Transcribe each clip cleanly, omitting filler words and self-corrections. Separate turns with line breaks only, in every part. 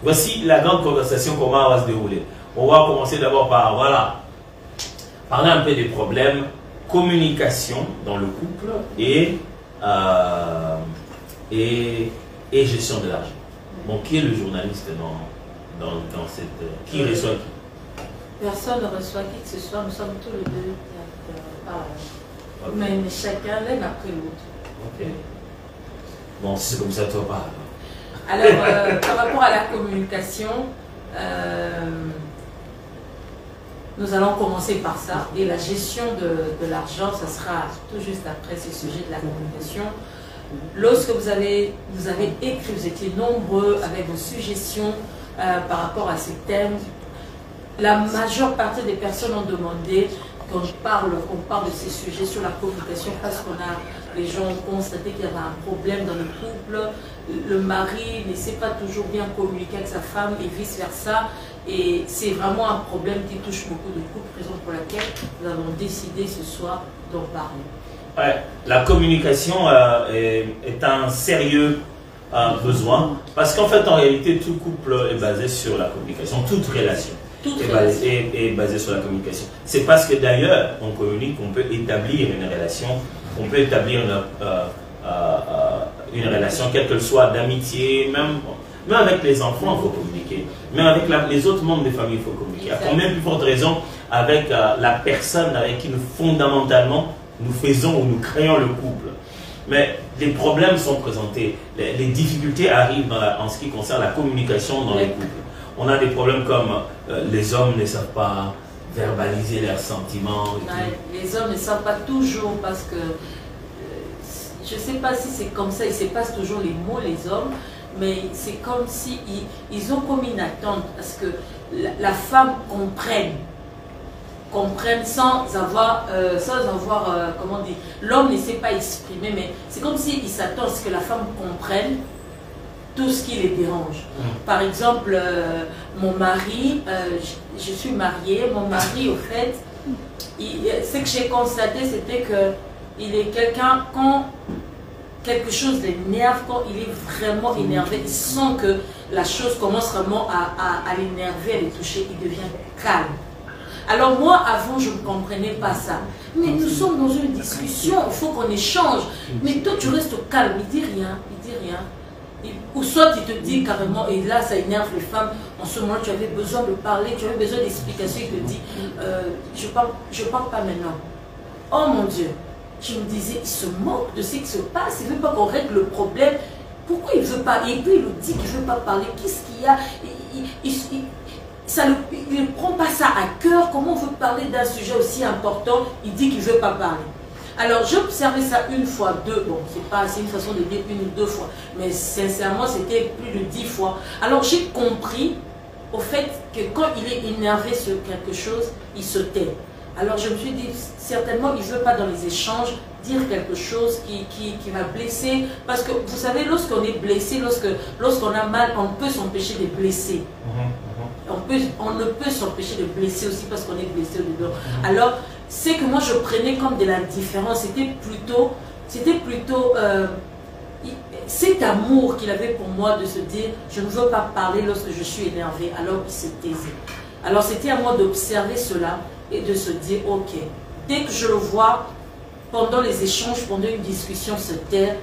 Voici la grande conversation, comment elle va se dérouler. On va commencer d'abord par, voilà, parler un peu des problèmes, communication dans le couple et gestion de l'argent. Bon, qui est le journaliste dans cette... Qui reçoit qui?
Personne ne reçoit qui que ce soit, nous sommes tous les deux. Okay. Mais chacun l'un après l'autre.
Ok. Bon, si c'est comme ça, toi pas.
Alors, par rapport à la communication, nous allons commencer par ça. Et la gestion de l'argent, ça sera tout juste après ce sujet de la communication. Lorsque vous avez écrit, vous étiez nombreux avec vos suggestions par rapport à ces thèmes. La majeure partie des personnes ont demandé qu'on parle de ces sujets sur la communication parce les gens ont constaté qu'il y avait un problème dans le couple. Le mari ne sait pas toujours bien communiquer avec sa femme et vice versa. Et c'est vraiment un problème qui touche beaucoup de couples, raison pour laquelle nous avons décidé ce soir d'en parler.
Ouais, la communication est un sérieux besoin parce qu'en fait, en réalité, tout couple est basé sur la communication, toute relation. Est basée sur la communication. C'est parce que d'ailleurs, on communique, on peut établir une relation, on peut établir une relation, quelle qu'elle soit, d'amitié, même avec les enfants, il faut communiquer. Même avec les autres membres des familles, il faut communiquer. À combien plus forte raison avec la personne avec qui fondamentalement, nous faisons ou nous créons le couple. Mais les problèmes sont présentés, les difficultés arrivent en ce qui concerne la communication dans les couples. On a des problèmes comme les hommes ne savent pas verbaliser leurs sentiments.
Les hommes ne savent pas toujours parce que, je ne sais pas si c'est comme ça, ils se passent toujours les mots, les hommes, mais c'est comme si ils ont comme une attente à ce que la femme comprenne sans avoir, comment dire, l'homme ne sait pas exprimer, mais c'est comme s'il s'attend à ce que la femme comprenne tout ce qui les dérange. Par exemple, mon mari, je suis mariée, mon mari, au fait, ce que j'ai constaté, c'était qu'il est quelqu'un, quand quelque chose l'énerve, quand il est vraiment énervé, il sent que la chose commence vraiment à l'énerver, à les toucher, il devient calme. Alors moi, avant, je ne comprenais pas ça. Mais nous sommes dans une discussion, il faut qu'on échange. Mais toi, tu restes calme, il dit rien, il dit rien. Ou soit il te dit carrément, et là ça énerve les femmes, en ce moment tu avais besoin de parler, tu avais besoin d'explications, il te dit, je parle pas maintenant. Oh mon Dieu, je me disais, il se moque de ce qui se passe, il ne veut pas qu'on règle le problème. Pourquoi il ne veut pas? Et puis il nous dit qu'il ne veut pas parler, qu'est-ce qu'il y a? Il ne prend pas ça à cœur, comment on veut parler d'un sujet aussi important, il dit qu'il ne veut pas parler. Alors, j'ai observé ça une fois, deux, bon, c'est une façon de dire une ou deux fois, mais sincèrement, c'était plus de 10 fois. Alors, j'ai compris, au fait, que quand il est énervé sur quelque chose, il se tait. Alors, je me suis dit, certainement, il ne veut pas dans les échanges dire quelque chose qui va blesser, parce que, vous savez, lorsqu'on est blessé, lorsqu'on a mal, on peut s'empêcher de blesser. On ne peut s'empêcher de blesser aussi parce qu'on est blessé dedans. Alors, c'est que moi je prenais comme de la différence, c'était plutôt cet amour qu'il avait pour moi de se dire je ne veux pas parler lorsque je suis énervé, alors il se taisait. Alors c'était à moi d'observer cela et de se dire ok, dès que je le vois pendant les échanges, pendant une discussion se taire,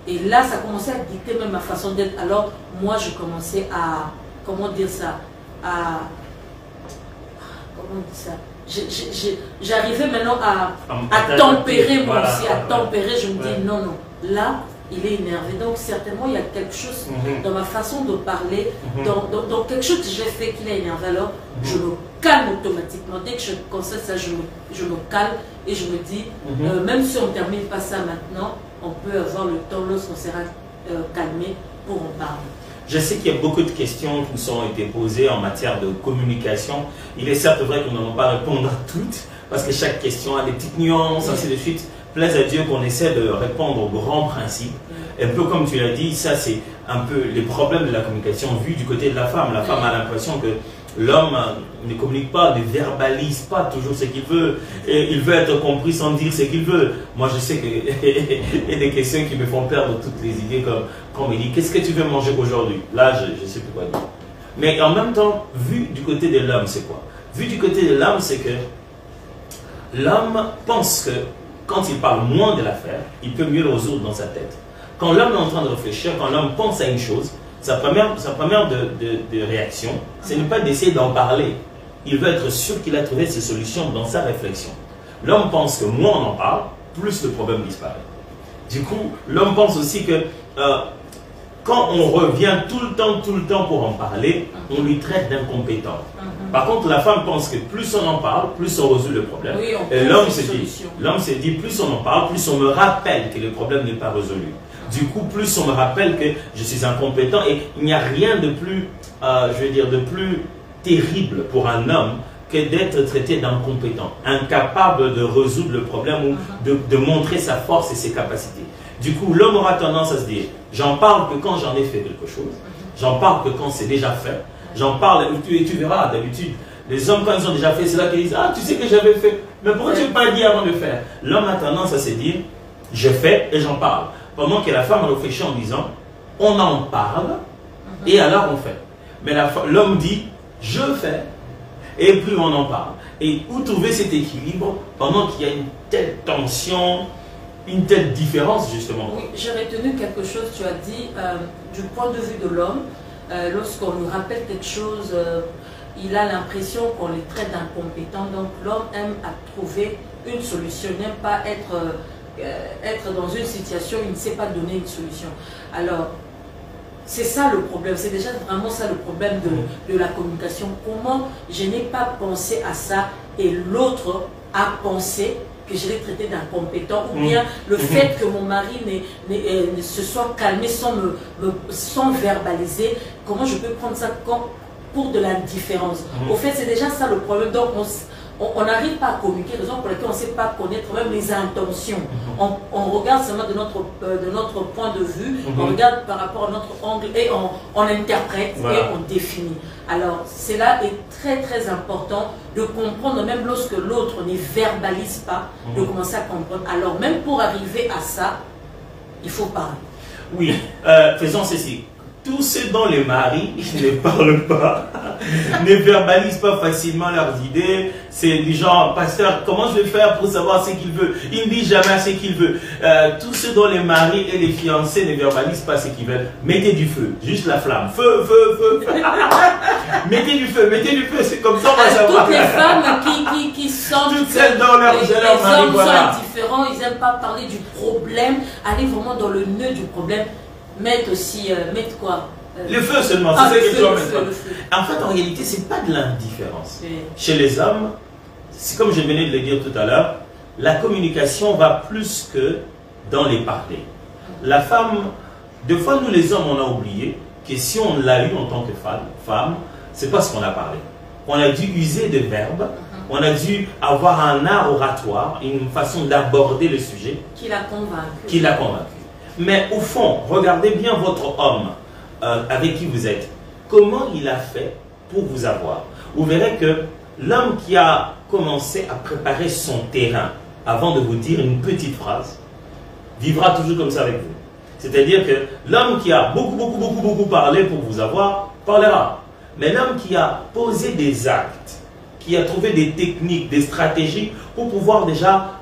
et là ça commençait à dicter même ma façon d'être. Alors moi je commençais à, comment dire ça, comment dire ça, j'arrivais maintenant à tempérer moi aussi, à tempérer, je me dis non, non, là, il est énervé, donc certainement il y a quelque chose dans ma façon de parler, dans quelque chose que j'ai fait qu'il est énervé, alors je me calme automatiquement, dès que je constate ça, je me calme et je me dis, même si on ne termine pas ça maintenant, on peut avoir le temps lorsqu'on sera calmé pour en parler.
Je sais qu'il y a beaucoup de questions qui nous ont été posées en matière de communication. Il est certes vrai que nous n'allons pas répondre à toutes, parce que chaque question a des petites nuances, ainsi de suite. Plaise à Dieu qu'on essaie de répondre aux grands principes. Un peu comme tu l'as dit, ça c'est un peu les problèmes de la communication vu du côté de la femme. La femme a l'impression que l'homme ne communique pas, ne verbalise pas toujours ce qu'il veut. Et il veut être compris sans dire ce qu'il veut. Moi, je sais qu'il y a des questions qui me font perdre toutes les idées, comme quand on me dit « Qu'est-ce que tu veux manger aujourd'hui ?» Là, je ne sais plus quoi dire. Mais en même temps, vu du côté de l'homme, c'est quoi? Vu du côté de l'homme, c'est que l'homme pense que quand il parle moins de l'affaire, il peut mieux le résoudre dans sa tête. Quand l'homme est en train de réfléchir, quand l'homme pense à une chose, sa première de réaction, c'est ne pas d'essayer d'en parler. Il veut être sûr qu'il a trouvé ses solutions dans sa réflexion. L'homme pense que moins on en parle, plus le problème disparaît. Du coup, l'homme pense aussi que quand on revient tout le temps pour en parler, on lui traite d'incompétent. Par contre, la femme pense que plus on en parle, plus on résout le problème.
Oui,
et l'homme se dit, plus on en parle, plus on me rappelle que le problème n'est pas résolu. Du coup, plus on me rappelle que je suis incompétent, et il n'y a rien de plus, de plus terrible pour un homme que d'être traité d'incompétent, incapable de résoudre le problème ou de montrer sa force et ses capacités. Du coup, l'homme aura tendance à se dire, j'en parle que quand j'en ai fait quelque chose, j'en parle que quand c'est déjà fait, j'en parle, et tu verras d'habitude, les hommes quand ils ont déjà fait, c'est là qu'ils disent, ah tu sais que j'avais fait, mais pourquoi tu n'as pas dit avant de faire? L'homme a tendance à se dire, je fais et j'en parle. Pendant que la femme réfléchit en disant, on en parle et alors on fait. Mais l'homme dit, je fais et plus on en parle. Et où trouver cet équilibre pendant qu'il y a une telle tension, une telle différence justement?
Oui, j'ai retenu quelque chose, tu as dit, du point de vue de l'homme, lorsqu'on lui rappelle quelque chose, il a l'impression qu'on les traite d'incompétents. Donc l'homme aime à trouver une solution, n'aime pas être dans une situation où il ne sait pas donner une solution. Alors, c'est ça le problème, c'est déjà vraiment ça le problème de la communication. Comment je n'ai pas pensé à ça et l'autre a pensé que je l'ai traité d'incompétent, ou bien le fait que mon mari ne se soit calmé sans verbaliser, comment je peux prendre ça pour de l'indifférence. Au fait, c'est déjà ça le problème. Donc, on n'arrive pas à communiquer, raison pour laquelle on ne sait pas connaître même les intentions. On regarde seulement de notre point de vue, on regarde par rapport à notre angle et on interprète et on définit. Alors, cela est très très important de comprendre, même lorsque l'autre ne verbalise pas, de commencer à comprendre. Alors, même pour arriver à ça, il faut parler.
Oui, faisons ceci. Tous ceux dont les maris ne parlent pas, ne verbalisent pas facilement leurs idées, c'est du genre, pasteur, comment je vais faire pour savoir ce qu'il veut? Il ne dit jamais ce qu'il veut. Tous ceux dont les maris et les fiancés ne verbalisent pas ce qu'ils veulent, mettez du feu, juste la flamme. Feu, feu, feu. Mettez du feu, c'est comme ça on va savoir.
Toutes les femmes qui sentent
toutes celles dont leur mari,
sont indifférents, ils n'aiment pas parler du problème, aller vraiment dans le nœud du problème. Mettre aussi, mettre quoi?
Le feu seulement, c'est ce que tu vas mettre. En fait, en réalité, ce n'est pas de l'indifférence. Chez les hommes, c'est comme je venais de le dire tout à l'heure, la communication va plus que dans les parler. La femme, des fois, nous les hommes, on a oublié que si on l'a eu en tant que femme, c'est parce qu'on a parlé. On a dû user de verbes, on a dû avoir un art oratoire, une façon d'aborder le sujet.
Qui l'a convaincu.
Qui l'a convaincu. Mais au fond, regardez bien votre homme avec qui vous êtes. Comment il a fait pour vous avoir? Vous verrez que l'homme qui a commencé à préparer son terrain avant de vous dire une petite phrase, vivra toujours comme ça avec vous. C'est-à-dire que l'homme qui a beaucoup parlé pour vous avoir, parlera. Mais l'homme qui a posé des actes, qui a trouvé des techniques, des stratégies pour pouvoir déjà,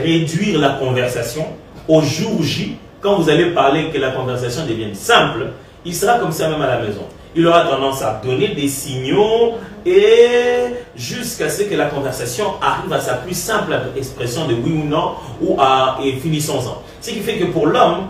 réduire la conversation, au jour J, quand vous allez parler, que la conversation devienne simple, il sera comme ça même à la maison. Il aura tendance à donner des signaux et jusqu'à ce que la conversation arrive à sa plus simple expression de oui ou non et finissons-en. Ce qui fait que pour l'homme,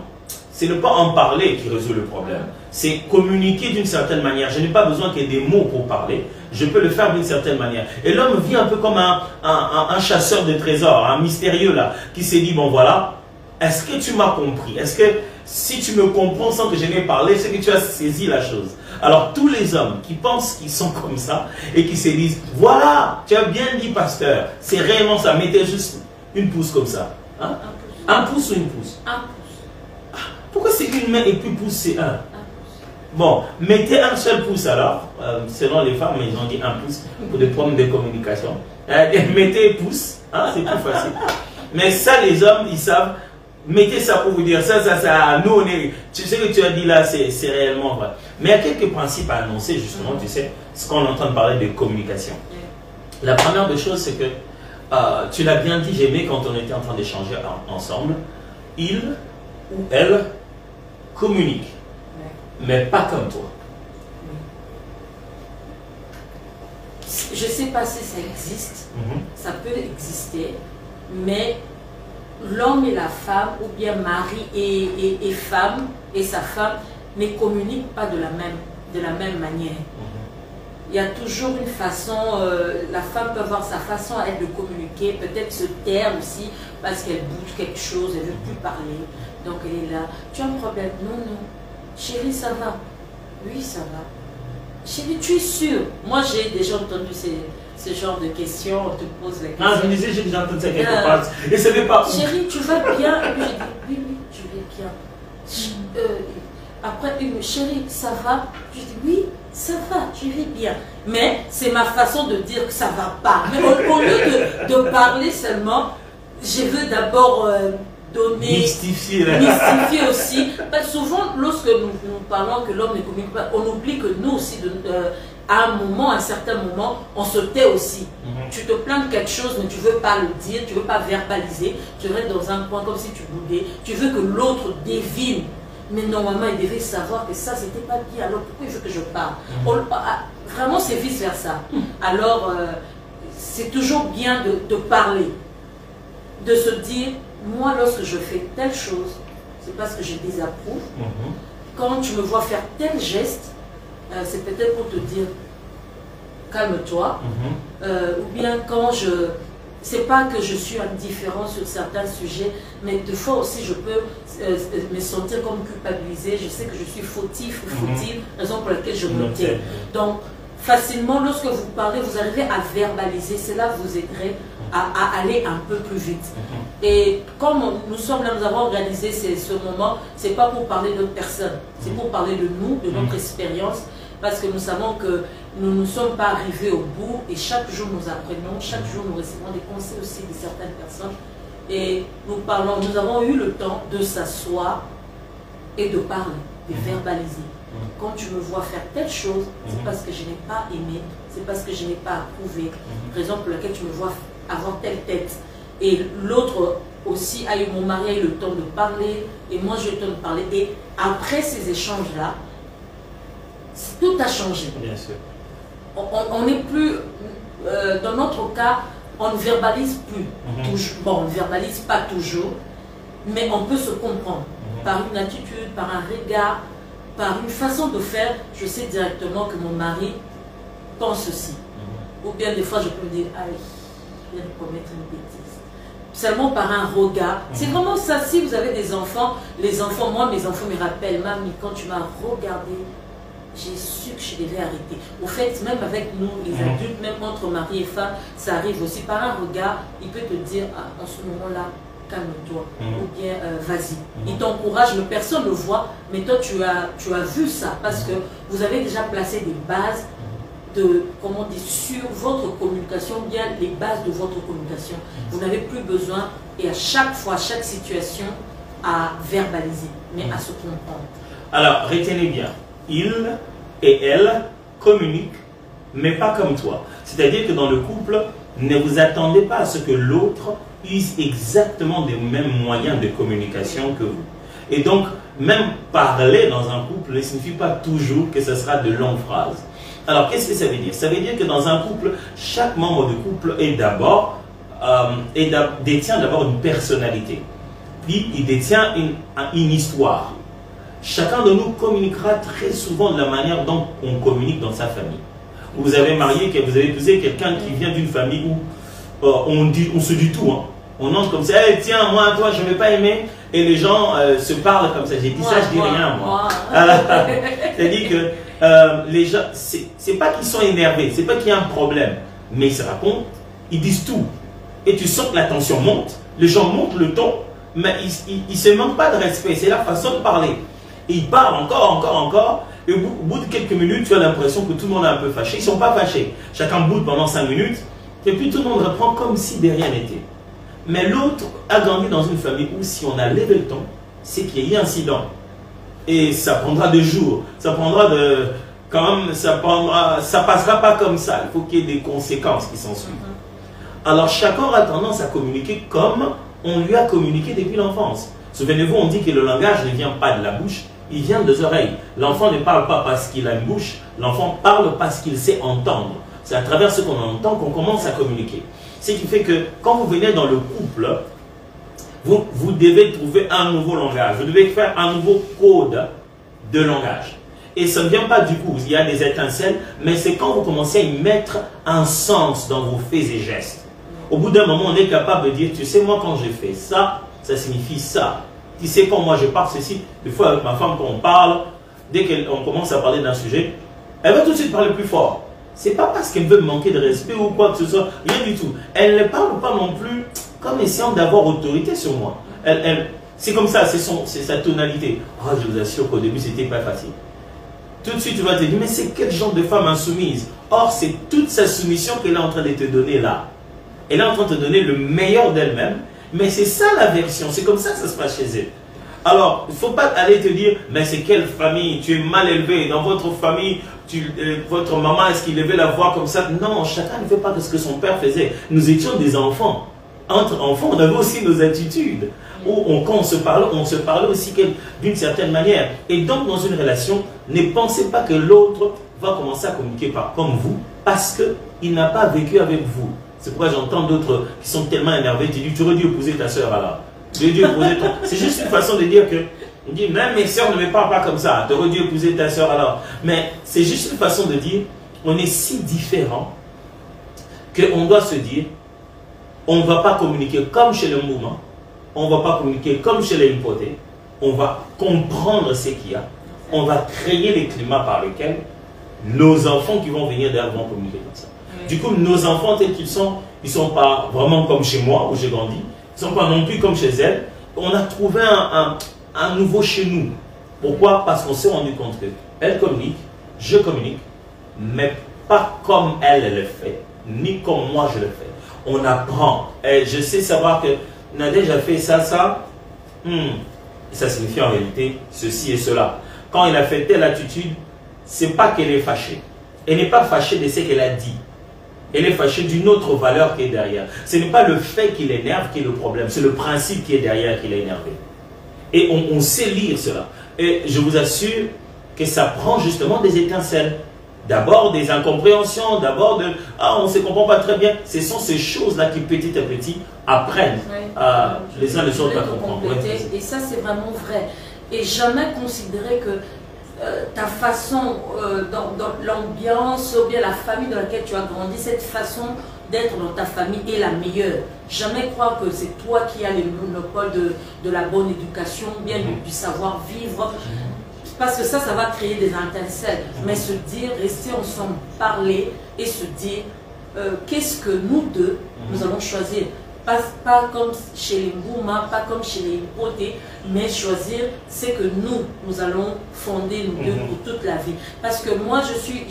ce n'est pas en parler qui résout le problème. C'est communiquer d'une certaine manière. Je n'ai pas besoin qu'il y ait des mots pour parler. Je peux le faire d'une certaine manière. Et l'homme vit un peu comme un chasseur de trésors, un mystérieux là, qui s'est dit, bon voilà, est-ce que tu m'as compris? Est-ce que si tu me comprends sans que je n'ai parlé, c'est que tu as saisi la chose? Alors tous les hommes qui pensent qu'ils sont comme ça et qui se disent, voilà, tu as bien dit pasteur, c'est réellement ça, mettez juste une pouce comme ça. Hein? Un pouce ou une pouce?
Un pouce.
Pourquoi c'est une main et puis pouce c'est un? Bon, mettez un seul pouce alors, selon les femmes, ils ont dit un pouce pour des problèmes de communication. Mettez pouce, hein, c'est plus facile. Mais ça les hommes, ils savent, mettez ça pour vous dire ça, nous on est, tu sais que tu as dit là, c'est réellement vrai. Mais il y a quelques principes à annoncer justement, tu sais, ce qu'on entend parler de communication. La première des choses, c'est que, tu l'as bien dit, j'ai aimé quand on était en train d'échanger ensemble, il ou elle communique, mais pas comme toi.
Je ne sais pas si ça existe, ça peut exister, mais l'homme et la femme, ou bien mari et femme, et sa femme, ne communiquent pas de la même manière. Il y a toujours une façon, la femme peut avoir sa façon à elle de communiquer, peut-être se taire aussi, parce qu'elle bouge quelque chose, elle ne veut plus parler, donc elle est là. Tu as un problème? Non, non. Chérie, ça va? Oui, ça va. Chérie, tu es sûre? Moi, j'ai déjà entendu ce genre de questions, on te pose la question.
Ah, je me disais, j'ai déjà entendu ça quelque part. Et ce n'est pas où.
Chérie, tu vas bien? Et puis j'ai dit, oui, oui, je vais bien. Après, chérie, ça va? Je dis, oui, ça va, je vais bien. Mais c'est ma façon de dire que ça ne va pas. Mais au lieu de parler seulement, je veux d'abord donner...
Mystifier
aussi. Parce que souvent, lorsque nous parlons que l'homme ne communique pas, on oublie que nous aussi, à un moment, à un certain moment, on se tait aussi. Tu te plains de quelque chose, mais tu ne veux pas le dire, tu ne veux pas verbaliser, tu restes dans un coin comme si tu boudais, tu veux que l'autre devine. Mais normalement, il devait savoir que ça, c'était pas bien. Alors, pourquoi il veut que je parle? Vraiment, c'est vice-versa. Alors, c'est toujours bien de parler. De se dire, moi, lorsque je fais telle chose, c'est parce que je désapprouve. Quand tu me vois faire tel geste, c'est peut-être pour te dire, calme-toi. Ou bien quand je... C'est pas que je suis indifférent sur certains sujets, mais des fois aussi je peux me sentir comme culpabilisée. Je sais que je suis fautif ou fautive, raison pour laquelle je me tais. Donc, facilement, lorsque vous parlez, vous arrivez à verbaliser. Cela vous aiderait à aller un peu plus vite. Et comme nous sommes là, nous avons organisé ce moment, c'est pas pour parler d'autres personnes, c'est pour parler de nous, de notre expérience, parce que nous savons que nous ne sommes pas arrivés au bout et chaque jour nous apprenons, chaque jour nous recevons des conseils aussi de certaines personnes et nous avons eu le temps de s'asseoir et de parler, de verbaliser. Quand tu me vois faire telle chose, c'est parce que je n'ai pas aimé, c'est parce que je n'ai pas approuvé, raison pour laquelle tu me vois avoir telle tête. Et l'autre aussi a eu, mon mari a eu le temps de parler et moi j'ai eu le temps de parler. Et après ces échanges-là, tout a changé.
Bien sûr.
On n'est plus, dans notre cas, on ne verbalise plus. Bon, on ne verbalise pas toujours, mais on peut se comprendre par une attitude, par un regard, par une façon de faire. Je sais directement que mon mari pense ceci. Ou bien des fois, je peux me dire, ah, je viens de commettre une bêtise. Seulement par un regard. C'est vraiment ça. Si vous avez des enfants, les enfants, moi, mes enfants me rappellent, mamie, quand tu m'as regardé, j'ai su que je devais arrêter. Au fait, même avec nous, les adultes, même entre mari et femme, ça arrive aussi. Par un regard, il peut te dire, ah, en ce moment-là, calme-toi, ou bien vas-y. Il t'encourage, mais personne ne le voit, mais toi, tu as vu ça, parce que vous avez déjà placé des bases de, comment dire, sur votre communication, bien les bases de votre communication. Vous n'avez plus besoin, et à chaque fois, chaque situation, à verbaliser, mais à se comprendre.
Alors, retenez bien. Il et elle communiquent, mais pas comme toi. C'est-à-dire que dans le couple, ne vous attendez pas à ce que l'autre use exactement les mêmes moyens de communication que vous. Et donc, même parler dans un couple ne signifie pas toujours que ce sera de longues phrases. Alors, qu'est-ce que ça veut dire? Ça veut dire que dans un couple, chaque membre du couple est d'abord, détient d'abord une personnalité. Puis, il détient une histoire. Chacun de nous communiquera très souvent de la manière dont on communique dans sa famille. Vous avez marié, vous avez épousé quelqu'un qui vient d'une famille où on se dit tout. Hein. On entre comme ça, hey, tiens, moi, toi, je ne vais pas aimer. Et les gens se parlent comme ça. J'ai dit ça, je dis rien, moi. C'est-à-dire que les gens, c'est pas qu'ils sont énervés, c'est pas qu'il y a un problème. Mais ils se racontent, ils disent tout. Et tu sens que la tension monte, les gens montent le ton, mais ils ne se manquent pas de respect. C'est leur façon de parler. Et ils parlent encore, et au bout de quelques minutes, tu as l'impression que tout le monde est un peu fâché. Ils ne sont pas fâchés. Chacun boude pendant 5 minutes, et puis tout le monde reprend comme si de rien n'était. Mais l'autre a grandi dans une famille où si on a levé le ton, c'est qu'il y a eu incident. Et ça prendra des jours, ça prendra de... Quand même, ça passera pas comme ça. Il faut qu'il y ait des conséquences qui s'en suivent. Alors chacun a tendance à communiquer comme on lui a communiqué depuis l'enfance. Souvenez-vous, on dit que le langage ne vient pas de la bouche, il vient des oreilles. L'enfant ne parle pas parce qu'il a une bouche, l'enfant parle parce qu'il sait entendre. C'est à travers ce qu'on entend qu'on commence à communiquer. Ce qui fait que quand vous venez dans le couple, vous devez trouver un nouveau langage. Vous devez faire un nouveau code de langage. Et ça ne vient pas du coup, il y a des étincelles, mais c'est quand vous commencez à y mettre un sens dans vos faits et gestes. Au bout d'un moment, on est capable de dire, tu sais, moi quand j'ai fait ça, ça signifie ça. Tu sais, quand moi je parle ceci, des fois avec ma femme, quand on parle, dès qu'on commence à parler d'un sujet, elle va tout de suite parler plus fort. C'est pas parce qu'elle veut me manquer de respect ou quoi que ce soit, rien du tout. Elle ne parle pas non plus comme essayant d'avoir autorité sur moi. C'est comme ça, c'est sa tonalité. Oh, je vous assure qu'au début, c'était pas facile. Tout de suite, tu vas te dire, mais c'est quel genre de femme insoumise? Or, c'est toute sa soumission qu'elle est en train de te donner là. Elle est en train de te donner le meilleur d'elle-même, mais c'est ça la version, c'est comme ça que ça se passe chez elle. Alors, il ne faut pas aller te dire, mais c'est quelle famille, tu es mal élevé, dans votre famille, votre maman, est-ce qu'il devait la voir comme ça? Non, chacun ne fait pas ce que son père faisait. Nous étions des enfants. Entre enfants, on avait aussi nos attitudes. Quand on se parlait aussi d'une certaine manière. Et donc, dans une relation, ne pensez pas que l'autre va commencer à communiquer comme vous, parce qu'il n'a pas vécu avec vous. C'est pourquoi j'entends d'autres qui sont tellement énervés, tu dis, tu aurais dû épouser ta soeur alors. Tu aurais dû épouser ton... C'est juste une façon de dire que, on dit, même mes soeurs ne me parlent pas comme ça, tu aurais dû épouser ta soeur alors. Mais c'est juste une façon de dire, on est si différents qu'on doit se dire, on ne va pas communiquer comme chez le mouvement, on ne va pas communiquer comme chez les hypothèses, on va comprendre ce qu'il y a, on va créer les climats par lesquels nos enfants qui vont venir derrière vont communiquer comme ça. Du coup, nos enfants tels qu'ils sont, ils ne sont pas vraiment comme chez moi où j'ai grandi, ils ne sont pas non plus comme chez elle. On a trouvé un nouveau chez nous. Pourquoi? Parce qu'on s'est rendu compte qu'elle communique, je communique, mais pas comme elle le fait, ni comme moi je le fais. On apprend. Et je sais savoir que Nadège a fait ça, ça signifie en réalité ceci et cela. Quand il a fait telle attitude, c'est pas qu'elle est fâchée. Elle n'est pas fâchée de ce qu'elle a dit. Elle est fâchée d'une autre valeur qui est derrière. Ce n'est pas le fait qu'il énerve qui est le problème, c'est le principe qui est derrière qui l'a énervé. Et on sait lire cela. Et je vous assure que ça prend justement des étincelles. D'abord des incompréhensions, d'abord de « ah, on ne se comprend pas très bien ». Ce sont ces choses-là qui petit à petit apprennent à les uns les autres à comprendre.
Et ça, c'est vraiment vrai. Et jamais considérer que ta façon, dans l'ambiance ou bien la famille dans laquelle tu as grandi, cette façon d'être dans ta famille est la meilleure. Jamais croire que c'est toi qui as le monopole de la bonne éducation, bien du savoir-vivre. Parce que ça va créer des étincelles. Mais se dire, rester ensemble, parler et se dire qu'est-ce que nous deux, nous allons choisir. Pas comme chez les Ngouma, pas comme chez les Hypothèses, mais choisir ce que nous allons fonder nous deux pour toute la vie. Parce que moi, je suis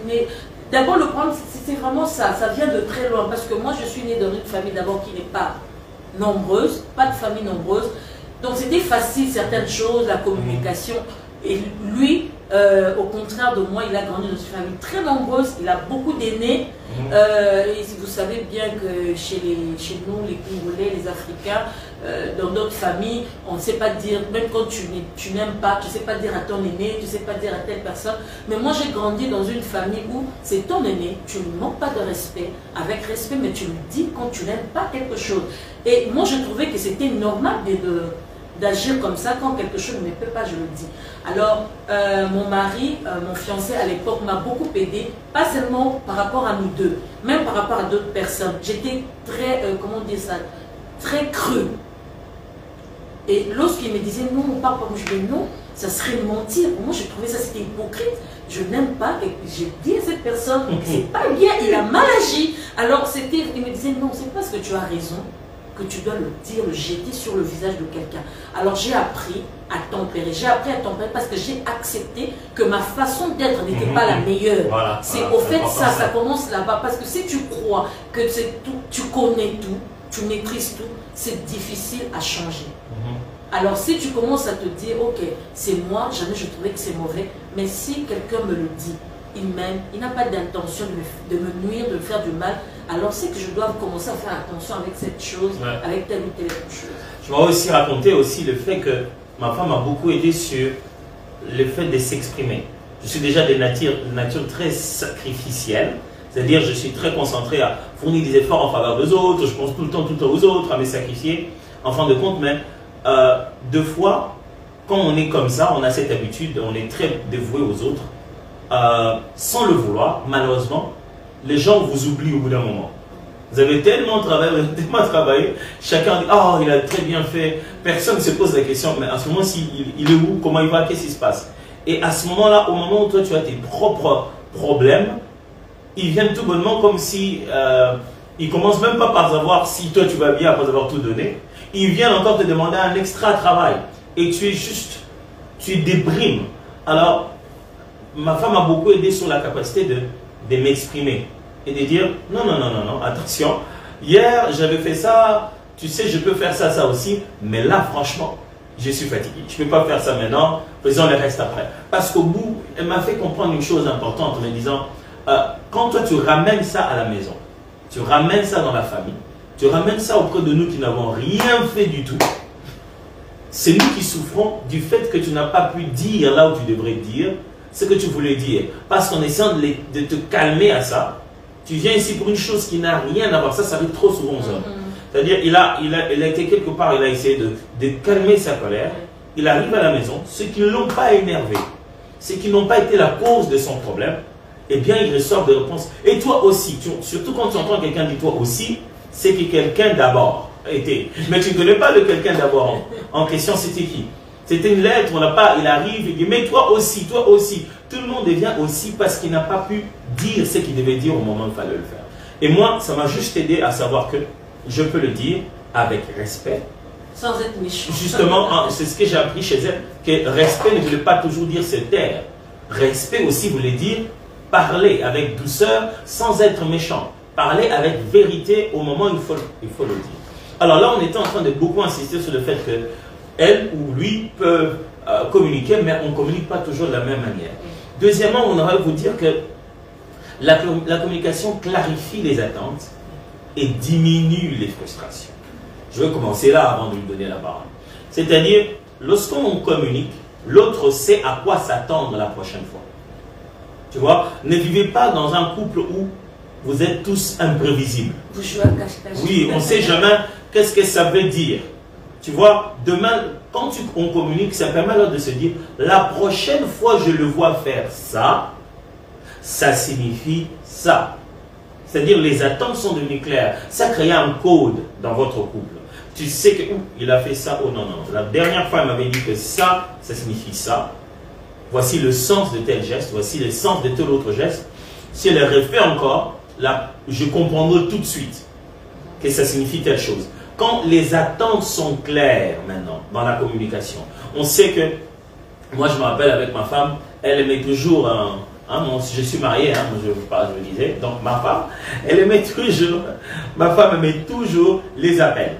née... D'abord, le problème, c'est vraiment ça vient de très loin. Parce que moi, je suis née dans une famille d'abord qui n'est pas nombreuse, pas de famille nombreuse. Donc, c'était facile, certaines choses, la communication. Et lui, au contraire de moi, il a grandi dans une famille très nombreuse, il a beaucoup d'aînés. Et vous savez bien que chez nous, les Congolais, les Africains, dans d'autres familles, on ne sait pas dire, même quand tu n'aimes pas, tu ne sais pas dire à ton aîné, tu ne sais pas dire à telle personne. Mais moi, j'ai grandi dans une famille où c'est ton aîné, tu ne manques pas de respect, avec respect, mais tu lui dis quand tu n'aimes pas quelque chose. Et moi, je trouvais que c'était normal d'agir comme ça, quand quelque chose ne me plaît pas, je le dis. Alors, mon mari, mon fiancé à l'époque m'a beaucoup aidé, pas seulement par rapport à nous deux, même par rapport à d'autres personnes. J'étais très, comment dire ça, très creux. Et lorsqu'il me disait non, on parle comme je dis non, ça serait mentir. Pour moi, je trouvais ça c'était hypocrite. Je n'aime pas, et j'ai dit à cette personne, c'est pas bien, il a mal agi. Alors, il me disait non, c'est parce que tu as raison que tu dois le dire, le jeter sur le visage de quelqu'un. Alors j'ai appris à tempérer. J'ai appris à tempérer parce que j'ai accepté que ma façon d'être n'était pas la meilleure. Voilà, c'est au fait ça commence là-bas. Parce que si tu crois que c'est tout, tu connais tout, tu maîtrises tout, c'est difficile à changer. Alors si tu commences à te dire, ok, c'est moi, jamais je trouvais que c'est mauvais, mais si quelqu'un me le dit, il m'aime, il n'a pas d'intention de me nuire, de me faire du mal, alors c'est que je dois commencer à faire attention avec cette chose, avec telle ou telle chose.
Je vais aussi raconter aussi le fait que ma femme m'a beaucoup aidé sur le fait de s'exprimer. Je suis déjà de nature très sacrificielle, c'est-à-dire je suis très concentré à fournir des efforts en faveur des autres, je pense tout le temps aux autres, à me sacrifier. En fin de compte, mais deux fois, quand on est comme ça, on a cette habitude, on est très dévoué aux autres, sans le vouloir, malheureusement, les gens vous oublient au bout d'un moment. Vous avez tellement travaillé, chacun dit « Oh, il a très bien fait ». Personne ne se pose la question, mais à ce moment-ci, il est où? Comment il va? Qu'est-ce qui se passe? Et à ce moment-là, au moment où toi tu as tes propres problèmes, ils viennent tout bonnement comme si ils ne commencent même pas par savoir si toi tu vas bien après avoir tout donné. Ils viennent encore te demander un extra travail. Et tu es juste, tu déprimes. Alors, ma femme m'a beaucoup aidé sur la capacité de m'exprimer. Et de dire, non, attention, hier j'avais fait ça, tu sais, je peux faire ça aussi, mais là, franchement, je suis fatigué. Je ne peux pas faire ça maintenant, faisons le reste après. Parce qu'au bout, elle m'a fait comprendre une chose importante en me disant, quand toi tu ramènes ça à la maison, tu ramènes ça dans la famille, tu ramènes ça auprès de nous qui n'avons rien fait du tout, c'est nous qui souffrons du fait que tu n'as pas pu dire là où tu devrais dire ce que tu voulais dire. Parce qu'en essayant de te calmer à ça, tu viens ici pour une chose qui n'a rien à voir. Ça arrive trop souvent aux hommes. C'est-à-dire, il a été quelque part, il a essayé de calmer sa colère. Il arrive à la maison, ceux qui ne l'ont pas énervé, ceux qui n'ont pas été la cause de son problème, eh bien, il ressort des réponses. Et toi aussi, surtout quand tu entends quelqu'un dire toi aussi, c'est que quelqu'un d'abord était. Mais tu ne connais pas le quelqu'un d'abord en question, c'était qui? C'était une lettre, il arrive, il dit, mais toi aussi, toi aussi. Tout le monde devient aussi parce qu'il n'a pas pu dire ce qu'il devait dire au moment où il fallait le faire. Et moi, ça m'a juste aidé à savoir que je peux le dire avec respect.
Sans être méchant.
Justement, c'est ce que j'ai appris chez elle, que respect ne voulait pas toujours dire se taire. Respect aussi voulait dire parler avec douceur sans être méchant. Parler avec vérité au moment où il faut le dire. Alors là, on était en train de beaucoup insister sur le fait que elle ou lui peuvent communiquer, mais on ne communique pas toujours de la même manière. Deuxièmement, on aurait vous dire que la communication clarifie les attentes et diminue les frustrations. Je vais commencer là avant de lui donner la parole. C'est-à-dire, lorsqu'on communique, l'autre sait à quoi s'attendre la prochaine fois. Tu vois, ne vivez pas dans un couple où vous êtes tous imprévisibles.
Vous jouez à cache-cache.
Oui, on ne sait jamais qu'est-ce que ça veut dire. Tu vois, demain, quand on communique, ça permet alors de se dire, la prochaine fois je le vois faire ça, ça signifie ça. C'est-à-dire les attentes sont devenues claires. Ça crée un code dans votre couple. Tu sais que il a fait ça, oh non. La dernière fois, il m'avait dit que ça signifie ça. Voici le sens de tel geste, voici le sens de tel autre geste. Si elle le refait encore, là, je comprendrai tout de suite que ça signifie telle chose. Quand les attentes sont claires maintenant dans la communication, on sait que, moi je me rappelle avec ma femme, elle aimait toujours, je suis marié, je le disais, donc ma femme, ma femme aimait toujours les appels.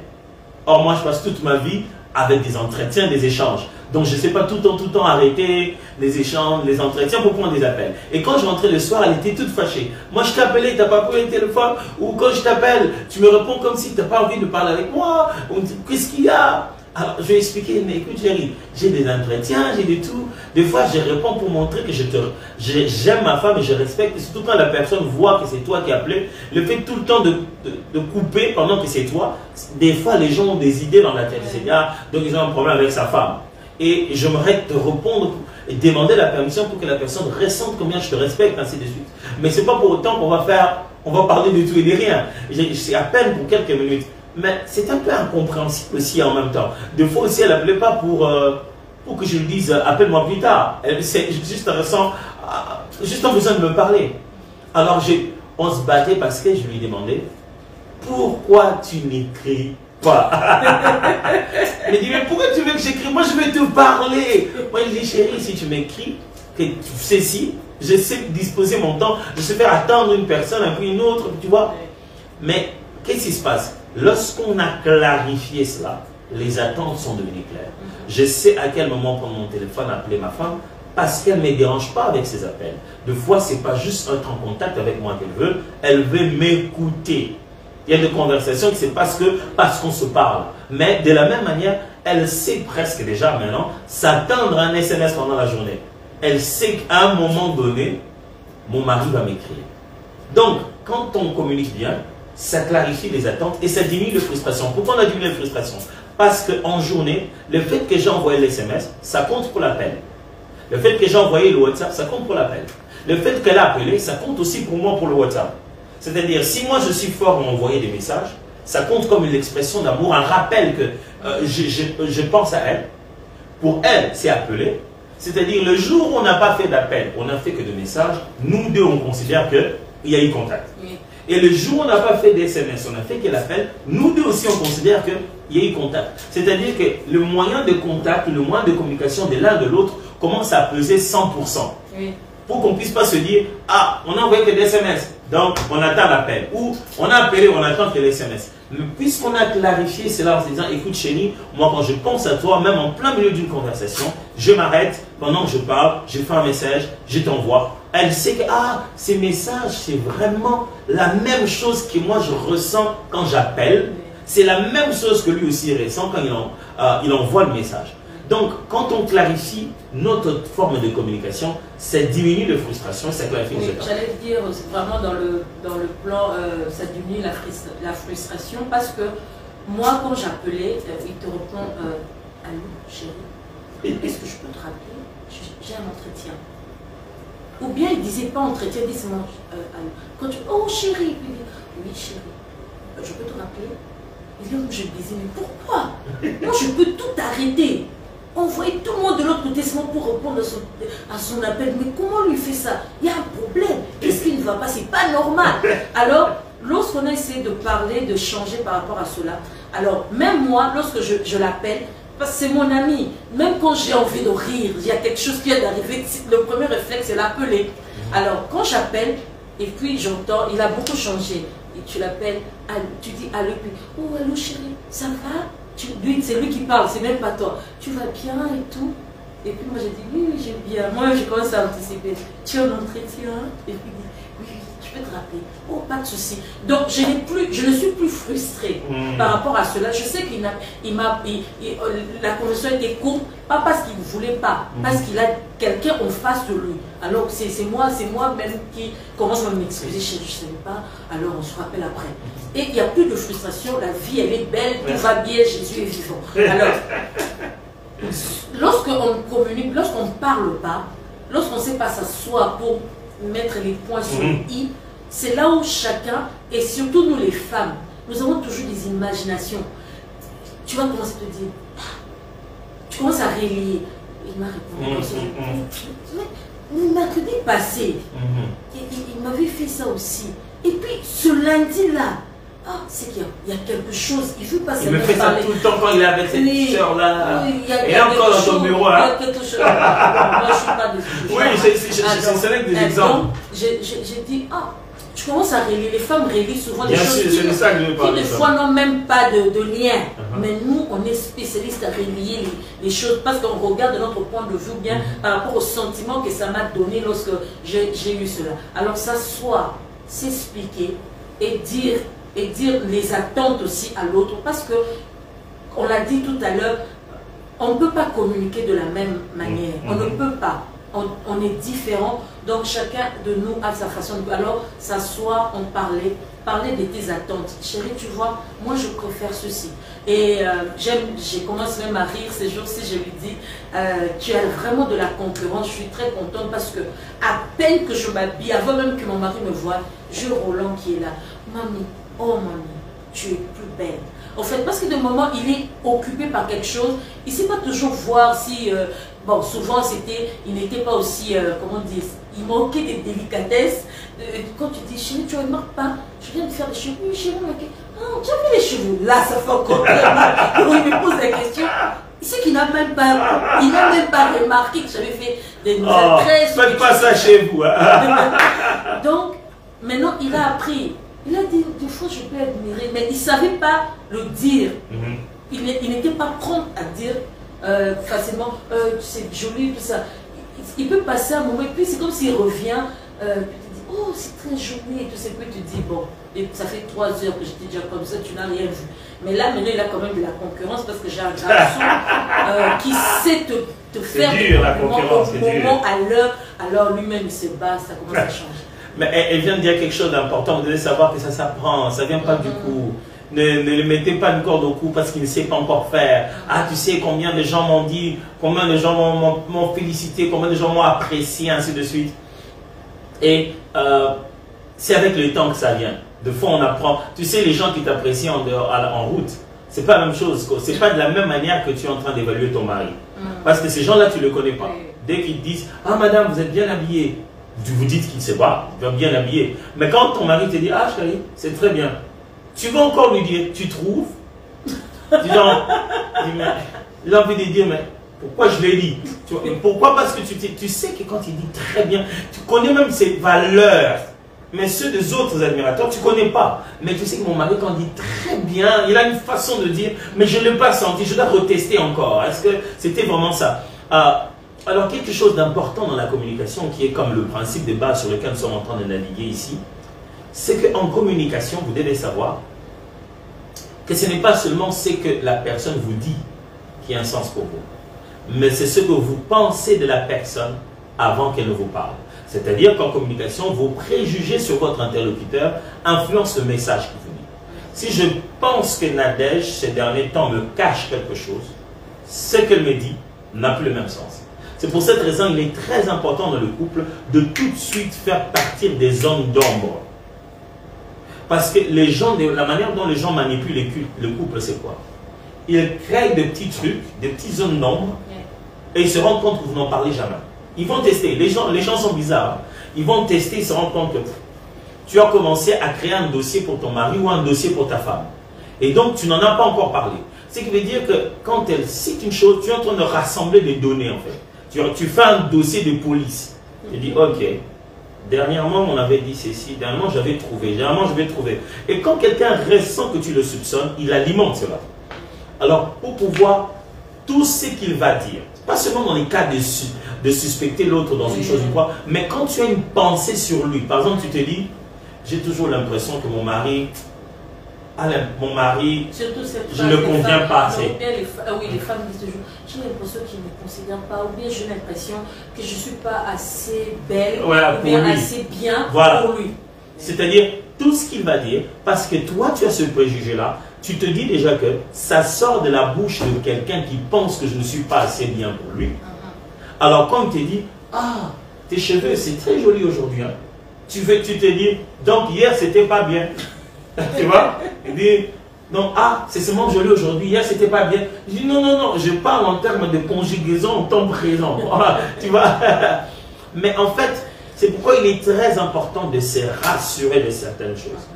Or moi je passe toute ma vie avec des entretiens, des échanges. Donc je ne sais pas tout le temps arrêter les échanges, les entretiens pour prendre des appels. Et quand je rentrais le soir, elle était toute fâchée. Moi je t'appelais, tu n'as pas pris le téléphone. Ou quand je t'appelle, tu me réponds comme si tu n'as pas envie de parler avec moi. Qu'est-ce qu'il y a? Alors je vais expliquer, mais écoute Jerry, j'ai des entretiens, j'ai des tout. Des fois je réponds pour montrer que j'aime ma femme et je respecte. Et surtout quand la personne voit que c'est toi qui as appelé, le fait tout le temps de couper pendant que c'est toi, des fois les gens ont des idées dans la tête. Donc ils ont un problème avec sa femme. Et j'aimerais te répondre et demander la permission pour que la personne ressente combien je te respecte, ainsi de suite. Mais ce n'est pas pour autant qu'on va parler de tout et de rien. C'est à peine pour quelques minutes. Mais c'est un peu incompréhensible aussi en même temps. Des fois aussi, elle n'appelait pas pour que je lui dise « appelle-moi plus tard ». C'est juste en besoin de me parler. Alors on se battait parce que je lui demandais « pourquoi tu n'écris pas ?» Elle dit, mais pourquoi tu veux que j'écris? Moi je veux te parler. Moi je dis, chérie, si tu m'écris, que tu sais si, je sais disposer mon temps, je sais faire attendre une personne, puis une autre, tu vois. Mais qu'est-ce qui se passe? Lorsqu'on a clarifié cela, les attentes sont devenues claires. Je sais à quel moment prendre mon téléphone, appeler ma femme, parce qu'elle ne me dérange pas avec ses appels. Des fois, ce n'est pas juste être en contact avec moi qu'elle veut m'écouter. Il y a des conversations qui se passent parce qu'on se parle. Mais de la même manière, elle sait presque déjà maintenant s'attendre à un SMS pendant la journée. Elle sait qu'à un moment donné, mon mari va m'écrire. Donc, quand on communique bien, ça clarifie les attentes et ça diminue les frustrations. Pourquoi on a diminué les frustrations? Parce qu'en journée, le fait que j'ai envoyé l'SMS, ça compte pour l'appel. Le fait que j'ai envoyé le WhatsApp, ça compte pour l'appel. Le fait qu'elle a appelé, ça compte aussi pour moi pour le WhatsApp. C'est-à-dire, si moi je suis fort à envoyer des messages, ça compte comme une expression d'amour, un rappel que je pense à elle. Pour elle, c'est appeler. C'est-à-dire, le jour où on n'a pas fait d'appel, on n'a fait que de messages, nous deux, on considère qu'il y a eu contact. Oui. Et le jour où on n'a pas fait d'SMS, on a fait que l'appel, nous deux aussi, on considère qu'il y a eu contact. C'est-à-dire que le moyen de contact, le moyen de communication de l'un de l'autre commence à peser 100%. Oui. Pour qu'on ne puisse pas se dire, ah, on n'a envoyé que des SMS, donc on attend l'appel. Ou on a appelé, on attend que les SMS. Mais puisqu'on a clarifié cela en se disant, écoute chérie, moi quand je pense à toi, même en plein milieu d'une conversation, je m'arrête, pendant que je parle, je fais un message, je t'envoie. Elle sait que, ah, ces messages, c'est vraiment la même chose que moi je ressens quand j'appelle. C'est la même chose que lui aussi ressent quand il envoie le message. Donc, quand on clarifie notre forme de communication, ça diminue les frustrations, ça clarifie les attentes.
J'allais dire, vraiment dans le plan, ça diminue la frustration parce que moi, quand j'appelais, il te répond allô, chérie, est-ce que je peux te rappeler? J'ai un entretien. Ou bien il ne disait pas entretien, il disait allô. Quand tu oh chérie, oui chérie, je peux te rappeler? Et là, je me disais, mais pourquoi? Moi, je peux tout arrêter. Envoyer tout le monde de l'autre côté seulement pour répondre à son appel. Mais comment lui fait ça? Il y a un problème. Qu'est-ce qui ne va pas? C'est pas normal. Alors, lorsqu'on a essayé de parler, de changer par rapport à cela, alors même moi, lorsque je l'appelle, parce que c'est mon ami, même quand j'ai envie de rire, il y a quelque chose qui vient d'arriver, le premier réflexe, c'est l'appeler. Alors, quand j'appelle, et puis j'entends, il a beaucoup changé. Et tu l'appelles, tu dis allô, puis oh allô chérie, ça va? C'est lui qui parle, c'est même pas toi. Tu vas bien et tout? Et puis moi j'ai dit oui, j'ai bien. Moi je commence à anticiper. Tu es en entretien? Et puis oui, tu peux te rappeler. Oh, pas de souci. Donc je ne suis plus frustrée par rapport à cela. Je sais la conversation était courte, pas parce qu'il ne voulait pas, parce qu'il a quelqu'un en face de lui. Alors c'est moi-même qui commence à m'excuser, je ne savais pas, alors on se rappelle après. Et il n'y a plus de frustration, la vie elle est belle, tout va bien, Jésus est vivant. Alors, lorsqu'on communique, lorsqu'on ne parle pas, lorsqu'on ne sait pas s'asseoir pour mettre les points sur le i, c'est là où chacun, et surtout nous les femmes, nous avons toujours des imaginations. Tu vas commencer à te dire, tu commences à relier. Il m'a répondu, le mercredi passé, il m'avait fait ça aussi. Et puis ce lundi-là, c'est qu'il y a quelque chose, il veut pas se
Il me fait ça tout le temps quand il est avec cette soeur-là. Et encore dans ton bureau.
Il y a quelque chose. Moi, je ne suis pas de
Oui, c'est vrai que des exemples.
J'ai dit, tu commences à relier. Les femmes relient souvent des choses
qui
des fois n'ont même pas de lien. Mais nous, on est spécialistes à relier les choses parce qu'on regarde de notre point de vue bien par rapport au sentiment que ça m'a donné lorsque j'ai eu cela. Alors, s'asseoir, s'expliquer et dire les attentes aussi à l'autre parce que, on l'a dit tout à l'heure, on ne peut pas communiquer de la même manière. On ne peut pas. On est différents, donc chacun de nous a sa façon de... Alors, s'asseoir, on parler de tes attentes. Chérie, tu vois, moi je préfère ceci. Et j'ai commencé même à rire ces jours-ci, je lui dis, tu as vraiment de la concurrence, je suis très contente parce que à peine que je m'habille, avant même que mon mari me voie, j'ai Roland qui est là. Mamie, oh mamie, tu es plus belle. En fait, parce que de moment, il est occupé par quelque chose, il ne sait pas toujours voir si... bon, souvent, il n'était pas aussi, comment dire, il manquait des délicatesses. Quand tu dis, chérie, tu ne remarques pas, je viens de faire des cheveux. Oui, chérie, tu as fait les cheveux. Là, ça fait encore mal. Il me pose la question. Il sait qu'il n'a même pas remarqué que j'avais fait des nouvelles tresses.
Faites pas ça chez vous.
Donc, maintenant, il a appris. Il a dit, des fois je peux admirer, mais il ne savait pas le dire. Il n'était pas prompt à dire facilement, c'est joli, tout ça. Il peut passer un moment, et puis c'est comme s'il revient, puis tu dis, oh c'est très joli, et tout ça, puis tu dis, bon, et ça fait 3 heures que j'étais déjà comme ça, tu n'as rien vu. Mais là, maintenant, il a quand même de la concurrence, parce que j'ai un garçon qui sait te faire
dur, la concurrence,
au moment, à l'heure, alors lui-même il se bat, ça commence à changer.
Mais elle vient de dire quelque chose d'important, vous devez savoir que ça s'apprend, ça ne vient pas du coup. Ne le mettez pas une corde au cou parce qu'il ne sait pas encore faire. Ah, tu sais combien de gens m'ont dit, combien de gens m'ont félicité, combien de gens m'ont apprécié, ainsi de suite. Et c'est avec le temps que ça vient. De fois, on apprend. Tu sais, les gens qui t'apprécient en route, c'est pas la même chose. C'est pas de la même manière que tu es en train d'évaluer ton mari. Parce que ces gens-là, tu ne les connais pas. Dès qu'ils te disent, ah madame, vous êtes bien habillée, vous dites qu'il ne sait pas, il va bien habillé. Mais quand ton mari te dit, ah chérie, c'est très bien, tu vas encore lui dire, tu trouves? Il a envie de dire, mais pourquoi je l'ai dit? Pourquoi? Parce que tu sais que quand il dit très bien, tu connais même ses valeurs. Mais ceux des autres admirateurs, tu ne connais pas. Mais tu sais que mon mari, quand il dit très bien, il a une façon de dire, mais je ne l'ai pas senti, je dois retester encore. Est-ce que c'était vraiment ça? Alors, quelque chose d'important dans la communication, qui est comme le principe de base sur lequel nous sommes en train de naviguer ici, c'est qu'en communication, vous devez savoir que ce n'est pas seulement ce que la personne vous dit qui a un sens pour vous, mais c'est ce que vous pensez de la personne avant qu'elle ne vous parle. C'est-à-dire qu'en communication, vos préjugés sur votre interlocuteur influencent le message qu'il vous dit. Si je pense que Nadège, ces derniers temps, me cache quelque chose, ce qu'elle me dit n'a plus le même sens. C'est pour cette raison qu'il est très important dans le couple de tout de suite faire partir des zones d'ombre. Parce que les gens, la manière dont les gens manipulent le couple, c'est quoi? Ils créent des petits trucs, des petites zones d'ombre, et ils se rendent compte que vous n'en parlez jamais. Ils vont tester. Les gens sont bizarres. Ils vont tester, ils se rendent compte que tu as commencé à créer un dossier pour ton mari ou un dossier pour ta femme. Et donc, tu n'en as pas encore parlé. Ce qui veut dire que quand elle cite une chose, tu es en train de rassembler des données, en fait. Tu fais un dossier de police. Tu dis, ok, dernièrement, on avait dit ceci, dernièrement, j'avais trouvé, généralement, je vais trouver. Et quand quelqu'un ressent que tu le soupçonnes, il alimente cela. Alors, pour pouvoir, tout ce qu'il va dire, pas seulement dans les cas de suspecter l'autre dans une chose ou quoi, mais quand tu as une pensée sur lui, par exemple, tu te dis, j'ai toujours l'impression que mon mari, je ne conviens pas assez.
Oui, les femmes disent toujours, j'ai l'impression qu'il ne me considère pas, ou bien j'ai l'impression que je ne suis pas assez belle, ou bien assez bien pour lui.
C'est-à-dire, tout ce qu'il va dire, parce que toi, tu as ce préjugé-là, tu te dis déjà que ça sort de la bouche de quelqu'un qui pense que je ne suis pas assez bien pour lui. Alors, quand il te dit, ah, tes cheveux, c'est très joli aujourd'hui, hein. Tu te dis, donc hier, c'était pas bien. Tu vois? Il dit, non, ah, c'est seulement joli aujourd'hui, hier, c'était pas bien. Je dis, non, non, non, je parle en termes de conjugaison en temps présent. Tu vois? Mais en fait, c'est pourquoi il est très important de se rassurer de certaines choses.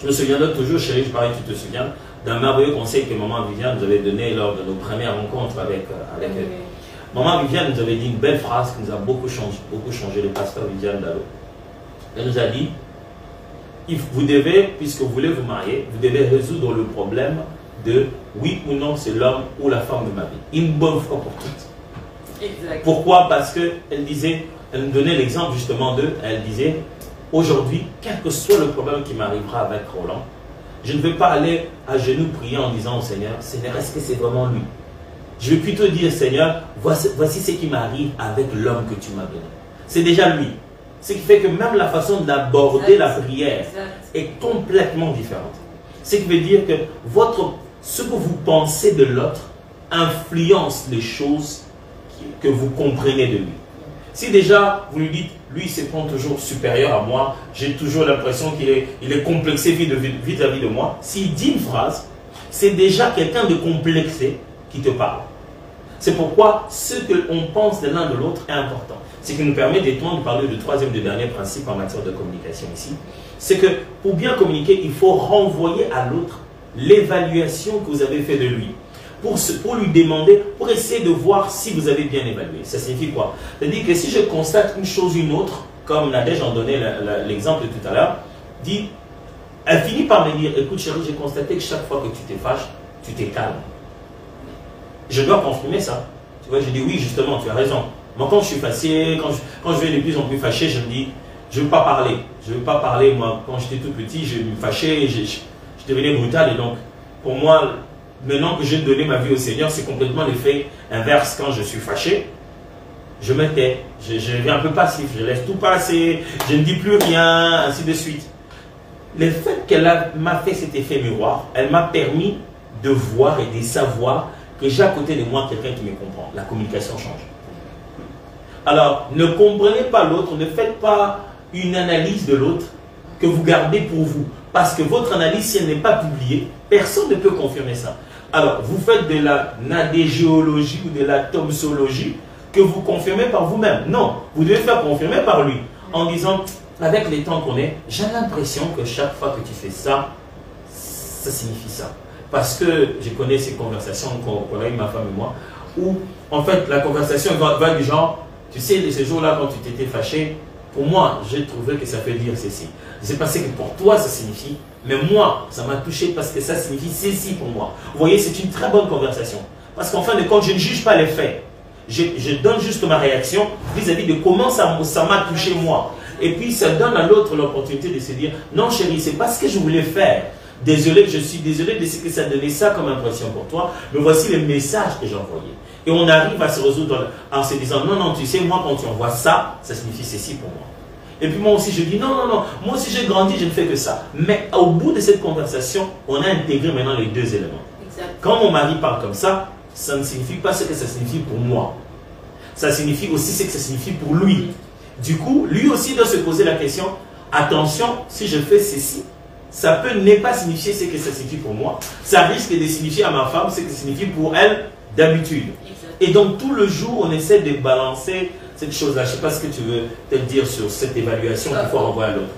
Je me souviendrai toujours, chérie, je parie que tu te souviens, d'un merveilleux conseil que maman Viviane nous avait donné lors de nos premières rencontres avec elle. Maman Viviane nous avait dit une belle phrase qui nous a beaucoup changé, le pasteur Viviane Dalo. Elle nous a dit, vous devez, puisque vous voulez vous marier, vous devez résoudre le problème de oui ou non c'est l'homme ou la femme de ma vie. Une bonne fois pour toutes.
Exact.
Pourquoi? Parce qu'elle disait, elle nous donnait l'exemple justement elle disait, aujourd'hui, quel que soit le problème qui m'arrivera avec Roland, je ne vais pas aller à genoux prier en disant au Seigneur, Seigneur, est-ce que c'est vraiment lui? Je vais plutôt dire, Seigneur, voici ce qui m'arrive avec l'homme que tu m'as donné. C'est déjà lui. Ce qui fait que même la façon d'aborder la prière est complètement différente. Ce qui veut dire que ce que vous pensez de l'autre influence les choses que vous comprenez de lui. Si déjà vous lui dites, lui il se prend toujours supérieur à moi, j'ai toujours l'impression qu'il est complexé vis-à-vis de moi. S'il dit une phrase, c'est déjà quelqu'un de complexé qui te parle. C'est pourquoi ce qu'on pense de l'un de l'autre est important. Ce qui nous permet d'étendre, de parler du troisième et dernier principe en matière de communication ici. C'est que pour bien communiquer, il faut renvoyer à l'autre l'évaluation que vous avez fait de lui. Pour lui demander, pour essayer de voir si vous avez bien évalué. Ça signifie quoi? C'est-à-dire que si je constate une chose ou une autre, comme Nadège en donnait l'exemple tout à l'heure, dit, Elle finit par me dire, écoute chérie, j'ai constaté que chaque fois que tu te fâches, tu t'es calme. Je dois confirmer ça. Tu vois, je dis oui, justement, tu as raison. Moi, quand je suis fâché, quand je vais de plus en plus fâché, je me dis, je ne veux pas parler. Je ne veux pas parler. Moi, quand j'étais tout petit, je me fâchais, je devenais brutal. Et donc, pour moi, maintenant que j'ai donné ma vie au Seigneur, c'est complètement l'effet inverse. Quand je suis fâché, je me tais. Je deviens un peu passif. Je laisse tout passer. Je ne dis plus rien, ainsi de suite. Le fait qu'elle m'a fait cet effet miroir, elle m'a permis de voir et de savoir que j'ai à côté de moi quelqu'un qui me comprend. La communication change. Alors, ne comprenez pas l'autre, ne faites pas une analyse de l'autre que vous gardez pour vous. Parce que votre analyse, si elle n'est pas publiée, personne ne peut confirmer ça. Alors, vous faites de la nadégéologie ou de la tomsologie que vous confirmez par vous-même. Non, vous devez faire confirmer par lui. En disant, avec les temps qu'on est, j'ai l'impression que chaque fois que tu fais ça, ça signifie ça. Parce que je connais ces conversations qu'on a eu, ma femme et moi, où en fait la conversation va du genre, tu sais, ces jours-là quand tu t'étais fâché, pour moi, j'ai trouvé que ça peut dire ceci. Je sais pas ce que pour toi ça signifie, mais moi, ça m'a touché parce que ça signifie ceci pour moi. Vous voyez, c'est une très bonne conversation. Parce qu'en fin de compte, je ne juge pas les faits. Je donne juste ma réaction vis-à-vis de comment ça m'a touché moi. Et puis ça donne à l'autre l'opportunité de se dire, non chérie, c'est pas ce que je voulais faire. Désolé, je suis désolé de ce que ça donnait ça comme impression pour toi, mais voici le message que j'ai envoyé. Et on arrive à se résoudre en se disant, non, non, tu sais, moi quand tu envoies ça, ça signifie ceci pour moi. Et puis moi aussi je dis, non, non, non, moi aussi j'ai grandi, je ne fais que ça. Mais au bout de cette conversation, on a intégré maintenant les deux éléments. Exactement. Quand mon mari parle comme ça ne signifie pas ce que ça signifie pour moi. Ça signifie aussi ce que ça signifie pour lui. Du coup, lui aussi doit se poser la question, attention, si je fais ceci, ça peut ne pas signifier ce que ça signifie pour moi. Ça risque de signifier à ma femme ce que ça signifie pour elle d'habitude. Et donc, tout le jour, on essaie de balancer cette chose-là. Je ne sais pas ce que tu veux te dire sur cette évaluation qu'il faut renvoyer à l'autre.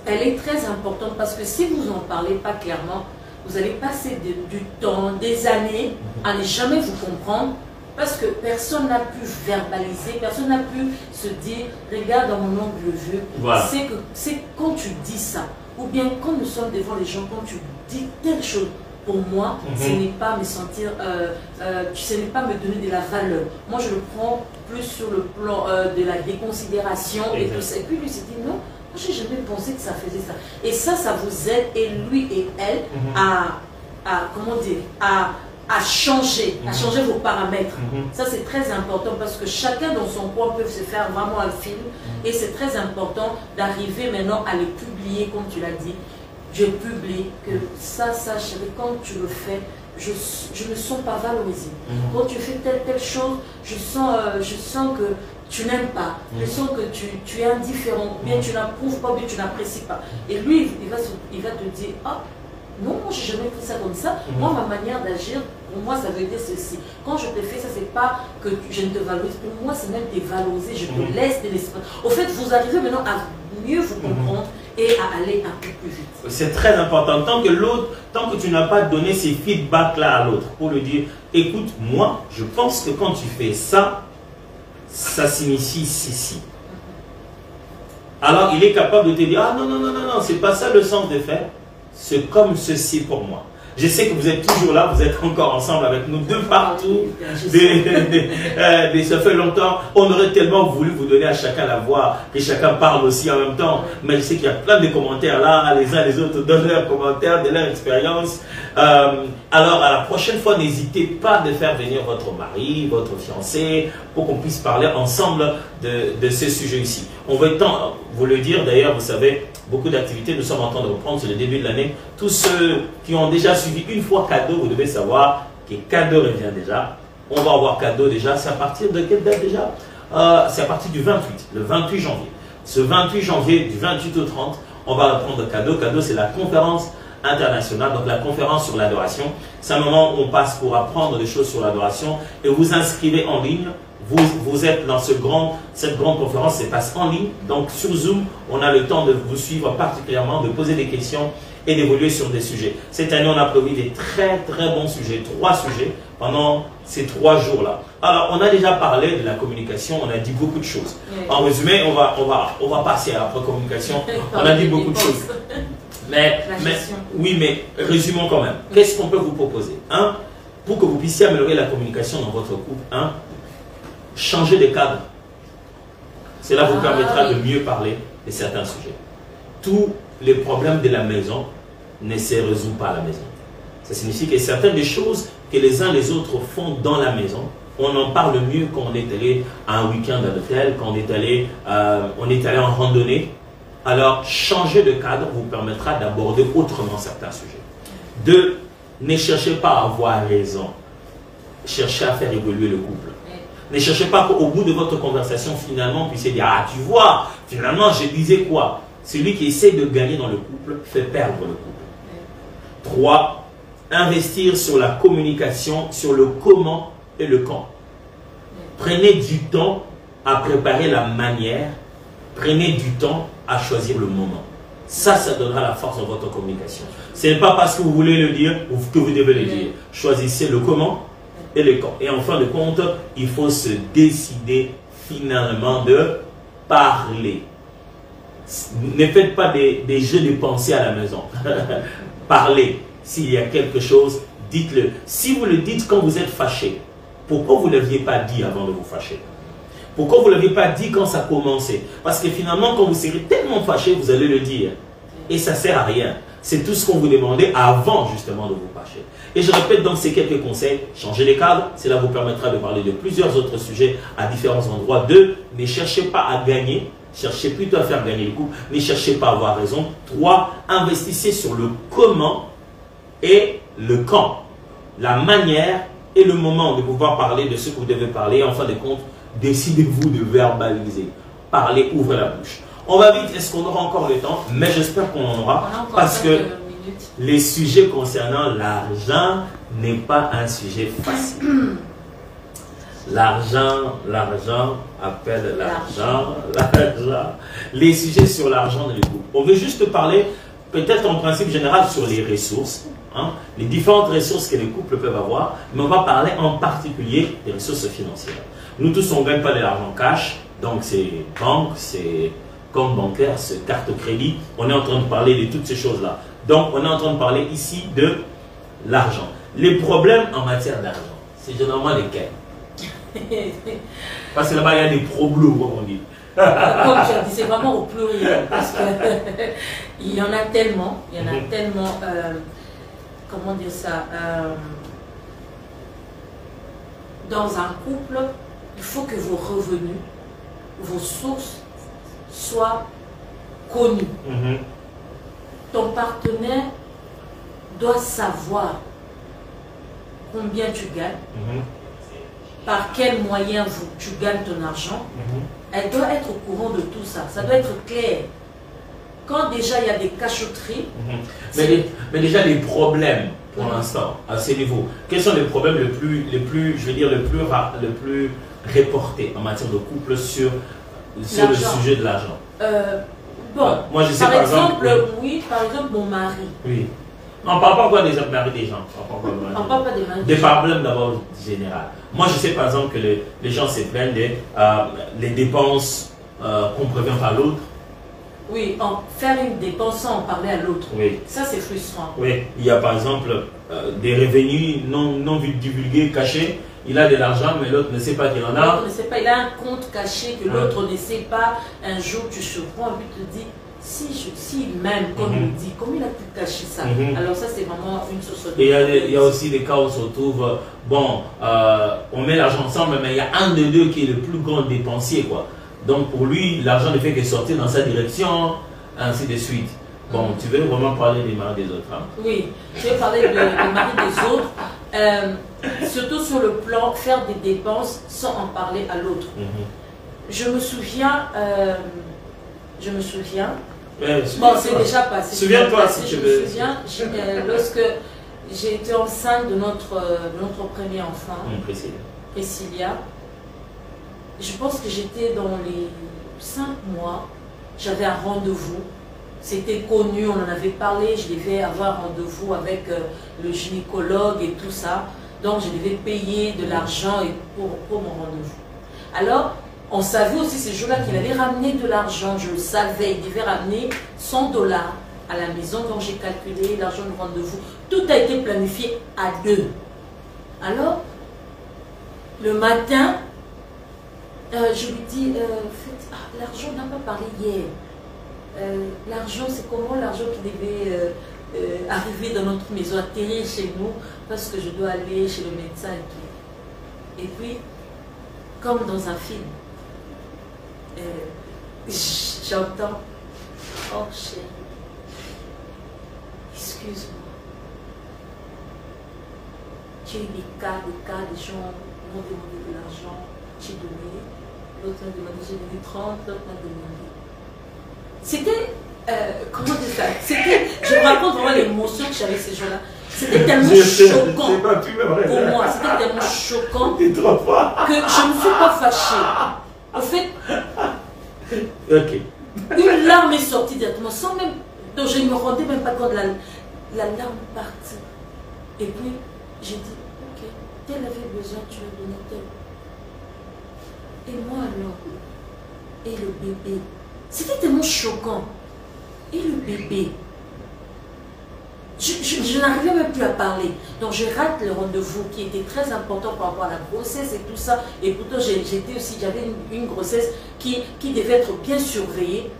Elle est très importante parce que si vous n'en parlez pas clairement, vous allez passer du temps, des années à ne jamais vous comprendre. Parce que personne n'a pu verbaliser, personne n'a pu se dire, regarde dans mon angle de vue, voilà. C'est quand tu dis ça, ou bien quand nous sommes devant les gens, quand tu dis telle chose, pour moi, ce n'est pas me sentir, ce n'est pas me donner de la valeur. Moi, je le prends plus sur le plan de la déconsidération et tout ça. Et puis lui s'est dit, non, moi, je n'ai jamais pensé que ça faisait ça. Et ça vous aide, et lui et elle, comment dire, à changer vos paramètres. Ça, c'est très important parce que chacun dans son coin peut se faire vraiment un film et c'est très important d'arriver maintenant à les publier, comme tu l'as dit. Je publie que ça, chérie, quand tu le fais, je ne sens pas valorisé. Quand tu fais telle chose, je sens que tu n'aimes pas, je sens que tu es indifférent, bien tu n'approuves pas, bien tu n'apprécies pas. Et lui, il va te dire, ah, non, moi, je n'ai jamais pris ça comme ça. Moi, ma manière d'agir, pour moi, ça veut dire ceci. Quand je te fais ça, c'est pas que je ne te valorise. Pour moi, c'est même dévaloriser. Je te laisse de l'espace. Au fait, vous arrivez maintenant à mieux vous comprendre et à aller un peu plus vite.
C'est très important. Tant que tu n'as pas donné ces feedbacks-là à l'autre, pour lui dire, écoute, moi, je pense que quand tu fais ça, ça signifie ceci. Alors, il est capable de te dire, ah non, non, non, non, non, c'est pas ça le sens de faire. C'est comme ceci pour moi. Je sais que vous êtes toujours là, vous êtes encore ensemble avec nous de partout. Ça fait longtemps. On aurait tellement voulu vous donner à chacun la voix, que chacun parle aussi en même temps. Mais je sais qu'il y a plein de commentaires là, les uns les autres donnent leurs commentaires, de leur expérience. Alors à la prochaine fois, n'hésitez pas de faire venir votre mari, votre fiancé, pour qu'on puisse parler ensemble de ce sujet ici. On va vous le dire d'ailleurs, vous savez, beaucoup d'activités, nous sommes en train de reprendre sur le début de l'année. Tous ceux qui ont déjà suivi une fois cadeau, vous devez savoir que cadeau revient déjà. On va avoir cadeau déjà. C'est à partir de quelle date déjà? C'est à partir du 28, le 28 janvier. Ce 28 janvier, du 28 au 30, on va reprendre cadeau. Cadeau, c'est la conférence internationale, donc la conférence sur l'adoration. C'est un moment où on passe pour apprendre des choses sur l'adoration et vous inscrivez en ligne. Vous êtes dans cette grande conférence, se passe en ligne. Donc sur Zoom, on a le temps de vous suivre particulièrement, de poser des questions et d'évoluer sur des sujets. Cette année, on a prévu des très très bons sujets, 3 sujets pendant ces 3 jours-là. Alors, on a déjà parlé de la communication, on a dit beaucoup de choses. En résumé, on va passer à la communication. On a dit beaucoup de choses. Oui, mais résumons quand même. Qu'est-ce qu'on peut vous proposer? Pour que vous puissiez améliorer la communication dans votre couple, changer de cadre. Cela vous permettra de mieux parler de certains sujets. Tous les problèmes de la maison ne se résolvent pas à la maison. Ça signifie que certaines des choses que les uns les autres font dans la maison, on en parle mieux quand on est allé à un week-end à l'hôtel, quand on est allé en randonnée. Alors, changer de cadre vous permettra d'aborder autrement certains sujets. 2. Ne cherchez pas à avoir raison. Cherchez à faire évoluer le couple. Ne cherchez pas qu'au bout de votre conversation, finalement, vous puissiez dire « Ah, tu vois, finalement, je disais quoi ?» Celui qui essaie de gagner dans le couple fait perdre le couple. 3. Investir sur la communication, sur le comment et le quand. Prenez du temps à préparer la manière. Prenez du temps à choisir le moment. Ça donnera la force dans votre communication. Ce n'est pas parce que vous voulez le dire que vous devez le dire. Choisissez le comment et le quand. Et en fin de compte, il faut se décider finalement de parler. Ne faites pas des jeux de pensée à la maison. Parlez. S'il y a quelque chose, dites-le. Si vous le dites quand vous êtes fâché, pourquoi vous ne l'aviez pas dit avant de vous fâcher? Pourquoi vous ne l'aviez pas dit quand ça commençait? Parce que finalement, quand vous serez tellement fâché, vous allez le dire. Et ça ne sert à rien. C'est tout ce qu'on vous demandait avant justement de vous fâcher. Et je répète donc ces quelques conseils. Changez les cadres. Cela vous permettra de parler de plusieurs autres sujets à différents endroits. 2. Ne cherchez pas à gagner. Cherchez plutôt à faire gagner le couple. Ne cherchez pas à avoir raison. 3. Investissez sur le comment et le quand. La manière et le moment de pouvoir parler de ce que vous devez parler. En fin de compte, décidez-vous de verbaliser. Parlez, ouvrez la bouche. On va vite, est-ce qu'on aura encore le temps? Mais j'espère qu'on en aura. Parce que les sujets concernant l'argent n'est pas un sujet facile. L'argent appelle l'argent. Les sujets sur l'argent dans le couple. On veut juste parler, peut-être en principe général, sur les ressources. Les différentes ressources que les couples peuvent avoir. Mais on va parler en particulier des ressources financières. Nous tous, on ne gagne pas de l'argent cash, donc c'est banque, c'est compte bancaire, c'est carte crédit. On est en train de parler de toutes ces choses-là. Donc, on est en train de parler ici de l'argent. Les problèmes en matière d'argent, c'est généralement lesquels? Parce que là-bas, il y a des problèmes, comme on dit.
Comme tu as dit, c'est vraiment au pluriel. Parce qu'il y en a tellement, comment dire ça, dans un couple, il faut que vos revenus, vos sources soient connues. Ton partenaire doit savoir combien tu gagnes, par quels moyens tu gagnes ton argent. Elle doit être au courant de tout ça. Ça doit être clair. Quand déjà il y a des cachotteries...
Mais déjà les problèmes, pour l'instant, à ce niveau, quels sont les problèmes les plus reportés en matière de couple sur le sujet de l'argent?
Moi, je sais, par exemple, mon mari.
Oui. On ne parle pas quoi des maris des gens.
On ne parle pas des maris
des problèmes d'abord général. Moi, je sais par exemple que les gens se plaignent des dépenses qu'on prévient par l'autre.
Oui, faire une dépense sans en parler à l'autre.
Oui.
Ça, c'est frustrant.
Oui, il y a par exemple des revenus non divulgués, cachés. Il a de l'argent, mais l'autre ne sait pas qu'il en a.
L'autre ne sait pas, il a un compte caché que l'autre ne sait pas. Un jour, tu surprends et puis tu te dis, si même, comme il dit, comment il a pu cacher ça? Alors ça, c'est vraiment une source de...
Et il y a aussi des cas où on se retrouve, on met l'argent ensemble, mais il y a un des deux qui est le plus grand dépensier, quoi. Donc pour lui, l'argent ne fait que sortir dans sa direction, ainsi de suite. Bon, tu veux vraiment parler des maris des autres, hein? Oui,
je vais parler des maris des autres. Surtout sur le plan, faire des dépenses sans en parler à l'autre. Je me souviens... bon, c'est déjà passé.
Souviens-toi si tu veux.
Je me souviens, lorsque j'ai été enceinte de notre premier enfant, Priscilla, je pense que j'étais dans les 5 mois, j'avais un rendez-vous, c'était connu, on en avait parlé, je devais avoir un rendez-vous avec le gynécologue et tout ça, donc je devais payer de l'argent pour mon rendez-vous. Alors, on savait aussi ces jours-là qu'il allait ramener de l'argent, je le savais, il devait ramener $100 à la maison, quand j'ai calculé l'argent de rendez-vous, tout a été planifié à 2. Alors, le matin, je lui dis, l'argent, on n'a pas parlé hier. L'argent, c'est comment l'argent qui devait arriver dans notre maison, atterrir chez nous, parce que je dois aller chez le médecin. Et puis, comme dans un film, j'entends, oh chérie, excuse-moi. J'ai eu des cas, des gens m'ont demandé de l'argent, j'ai donné, l'autre m'a demandé, j'ai donné 30, l'autre m'a demandé. C'était, comment dire ça? C'était, je me raconte vraiment l'émotion que j'avais ces jours-là. C'était tellement choquant pour moi, c'était tellement choquant que je ne me suis pas fâchée. En fait, une larme est sortie directement, sans même, donc je ne me rendais même pas compte de la larme partie. Et puis, j'ai dit, ok, tel avait besoin, tu lui as donné tel. Et moi alors, et le bébé, c'était tellement choquant. Et le bébé, je n'arrivais même plus à parler. Donc je rate le rendez-vous qui était très important par rapport à la grossesse et tout ça. Et pourtant j'avais une grossesse qui devait être bien surveillée.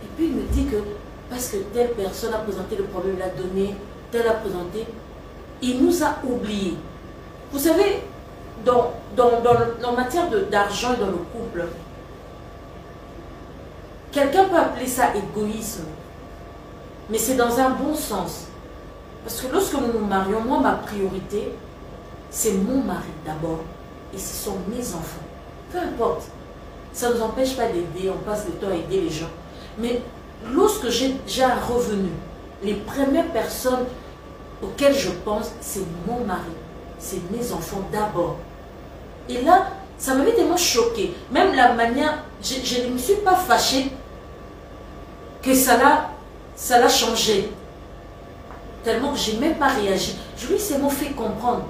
Et puis il me dit que parce que telle personne a présenté le problème, l'a donné, telle a présenté, il nous a oubliés. Vous savez, dans matière d'argent et dans le couple, quelqu'un peut appeler ça égoïsme, mais c'est dans un bon sens. Parce que lorsque nous nous marions, moi, ma priorité, c'est mon mari d'abord, et ce sont mes enfants. Peu importe. Ça ne nous empêche pas d'aider, on passe le temps à aider les gens. Mais lorsque j'ai un revenu, les premières personnes auxquelles je pense, c'est mon mari, c'est mes enfants d'abord. Et là, ça m'avait tellement choqué. Même la manière, je ne me suis pas fâchée que ça l'a changé. Tellement que je n'ai même pas réagi. Je lui ai seulement fait comprendre.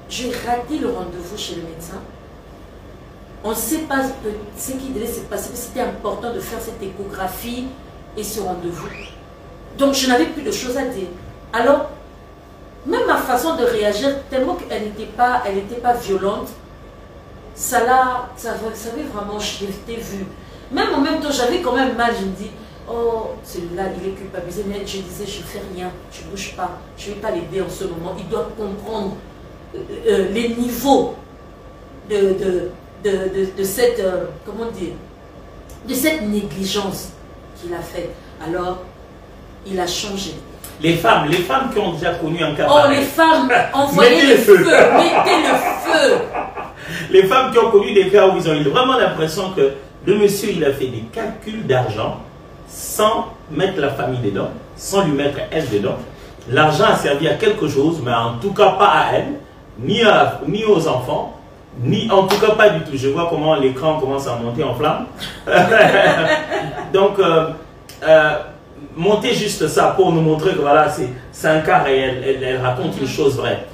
J'ai raté le rendez-vous chez le médecin. On ne sait pas ce qui devait se passer. C'était important de faire cette échographie et ce rendez-vous. Donc je n'avais plus de choses à dire. Alors, même ma façon de réagir, tellement qu'elle n'était pas violente, ça avait vraiment, je l'ai vu. Même en même temps, j'avais quand même mal. Je me dis, oh, celui-là, il est culpabilisé, mais je disais, je ne fais rien, je ne bouge pas, je ne vais pas l'aider en ce moment. Il doit comprendre les niveaux de cette, comment dire, de cette négligence qu'il a faite. Alors, il a changé.
Les femmes qui ont déjà connu un cas
pareil. Oh, les femmes, envoyez le feu, mettez le feu.
Les femmes qui ont connu des cas où ils ont eu vraiment l'impression que le monsieur, il a fait des calculs d'argent sans mettre la famille dedans, sans lui mettre elle dedans. L'argent a servi à quelque chose, mais en tout cas pas à elle, ni aux enfants, ni en tout cas pas du tout. Je vois comment l'écran commence à monter en flamme. Donc, montez juste ça pour nous montrer que voilà, c'est un cas réel, elle raconte une chose vraie.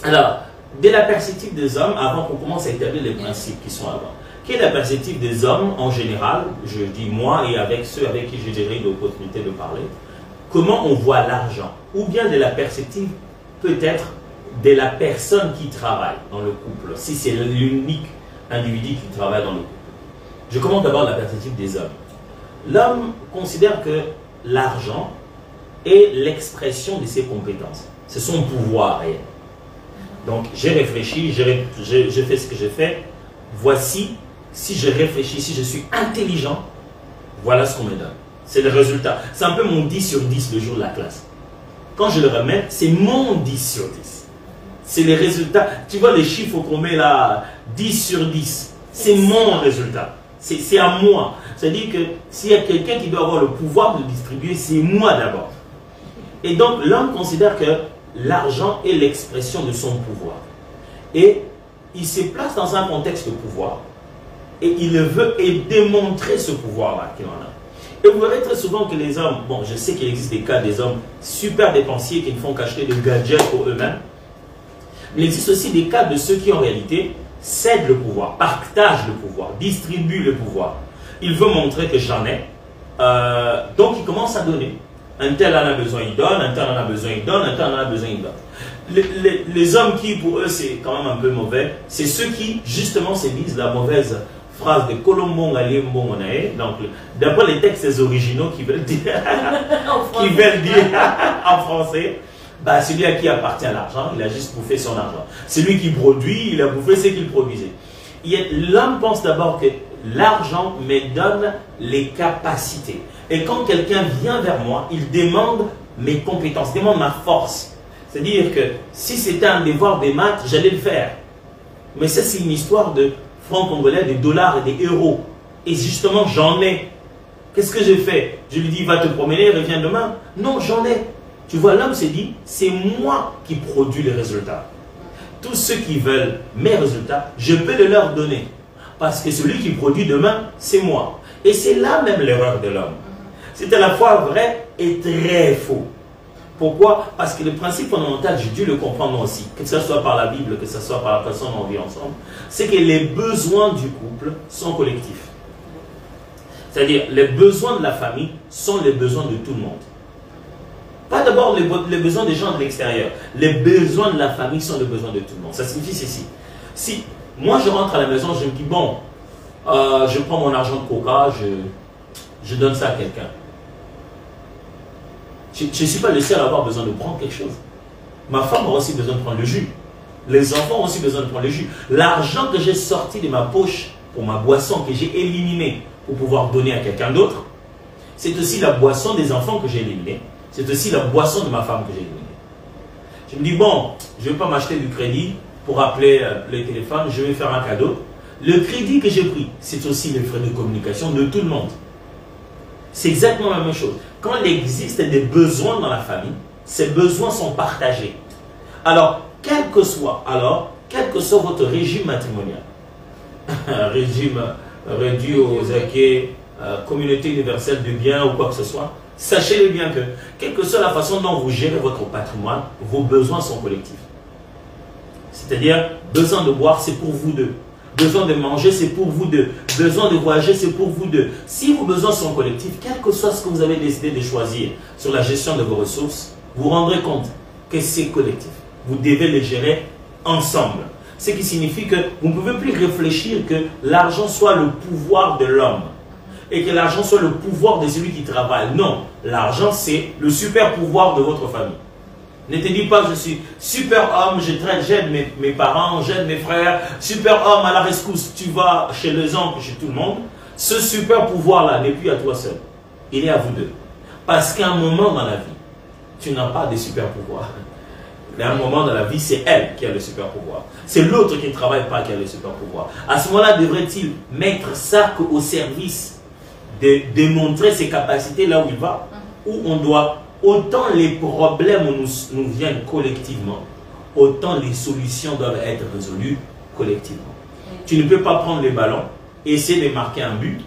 Alors, de la perspective des hommes, avant qu'on commence à établir les principes qui sont avant, quelle est la perspective des hommes en général, je dis moi et avec ceux avec qui j'ai déjà eu l'opportunité de parler, comment on voit l'argent, ou bien de la perspective peut-être de la personne qui travaille dans le couple, si c'est l'unique individu qui travaille dans le couple. Je commence d'abord la perspective des hommes. L'homme considère que l'argent est l'expression de ses compétences, c'est son pouvoir réel. Donc j'ai réfléchi, j'ai fait ce que j'ai fait, voici, si je réfléchis, si je suis intelligent, voilà ce qu'on me donne. C'est le résultat. C'est un peu mon 10 sur 10 le jour de la classe. Quand je le remets, c'est mon 10 sur 10. C'est les résultats. Tu vois les chiffres qu'on met là, 10 sur 10. C'est mon résultat. C'est à moi. C'est-à-dire que s'il y a quelqu'un qui doit avoir le pouvoir de distribuer, c'est moi d'abord. Et donc l'homme considère que l'argent est l'expression de son pouvoir. Et il se place dans un contexte de pouvoir. Et il veut démontrer ce pouvoir-là qu'il en a. Et vous verrez très souvent que les hommes, bon, je sais qu'il existe des cas des hommes super dépensiers qui ne font qu'acheter des gadgets pour eux-mêmes. Mais il existe aussi des cas de ceux qui en réalité cèdent le pouvoir, partagent le pouvoir, distribuent le pouvoir. Il veut montrer que j'en ai, donc il commence à donner. Un tel en a besoin, il donne. Un tel en a besoin, il donne. Un tel en a besoin, il donne. Les hommes qui, pour eux, c'est quand même un peu mauvais, c'est ceux qui, justement, se disent la mauvaise phrase de Colombo Ngaliembonae. Donc, d'après les textes originaux qui veulent dire, en français, bah, celui à qui appartient l'argent, il a juste bouffé son argent. Celui qui produit, il a bouffé ce qu'il produisait. L'homme pense d'abord que l'argent me donne les capacités. Et quand quelqu'un vient vers moi, il demande mes compétences, demande ma force. C'est-à-dire que si c'était un devoir des maths, j'allais le faire. Mais ça, c'est une histoire de francs congolais, des dollars et des euros. Et justement, j'en ai. Qu'est-ce que j'ai fait? Je lui dis, va te promener, reviens demain. Non, j'en ai. Tu vois, l'homme s'est dit, c'est moi qui produis les résultats. Tous ceux qui veulent mes résultats, je peux les leur donner. Parce que celui qui produit demain, c'est moi. Et c'est là même l'erreur de l'homme. C'est à la fois vrai et très faux. Pourquoi? Parce que le principe fondamental, j'ai dû le comprendre moi aussi, que ce soit par la Bible, que ce soit par la façon dont on vit ensemble, c'est que les besoins du couple sont collectifs. C'est-à-dire, les besoins de la famille sont les besoins de tout le monde. Pas d'abord les besoins des gens de l'extérieur. Les besoins de la famille sont les besoins de tout le monde. Ça signifie ceci. Si moi je rentre à la maison, je me dis, bon, je prends mon argent de coca, je donne ça à quelqu'un. Je ne suis pas le seul à avoir besoin de prendre quelque chose. Ma femme a aussi besoin de prendre le jus. Les enfants ont aussi besoin de prendre le jus. L'argent que j'ai sorti de ma poche pour ma boisson, que j'ai éliminé pour pouvoir donner à quelqu'un d'autre, c'est aussi la boisson des enfants que j'ai éliminée. C'est aussi la boisson de ma femme que j'ai éliminée. Je me dis, bon, je ne vais pas m'acheter du crédit pour appeler le téléphone, je vais faire un cadeau. Le crédit que j'ai pris, c'est aussi les frais de communication de tout le monde. C'est exactement la même chose. Quand il existe des besoins dans la famille, ces besoins sont partagés. Alors, quel que soit votre régime matrimonial, un régime réduit aux acquis, communauté universelle de biens ou quoi que ce soit, sachez-le bien que, quelle que soit la façon dont vous gérez votre patrimoine, vos besoins sont collectifs. C'est-à-dire, besoin de boire, c'est pour vous deux. Besoin de manger, c'est pour vous deux. Besoin de voyager, c'est pour vous deux. Si vos besoins sont collectifs, quel que soit ce que vous avez décidé de choisir sur la gestion de vos ressources, vous rendrez compte que c'est collectif. Vous devez les gérer ensemble. Ce qui signifie que vous ne pouvez plus réfléchir que l'argent soit le pouvoir de l'homme et que l'argent soit le pouvoir de celui qui travaille. Non, l'argent c'est le super pouvoir de votre famille. Ne te dis pas je suis super homme, j'aide mes parents, j'aide mes frères, super homme à la rescousse, tu vas chez les oncles, chez tout le monde. Ce super pouvoir-là n'est plus à toi seul, il est à vous deux. Parce qu'à un moment dans la vie, tu n'as pas de super pouvoir. Mais à un moment dans la vie, c'est elle qui a le super pouvoir. C'est l'autre qui ne travaille pas qui a le super pouvoir. À ce moment-là, devrait-il mettre ça au service de démontrer ses capacités là où il va, où on doit, autant les problèmes nous viennent collectivement, autant les solutions doivent être résolues collectivement. Tu ne peux pas prendre le ballon et essayer de marquer un but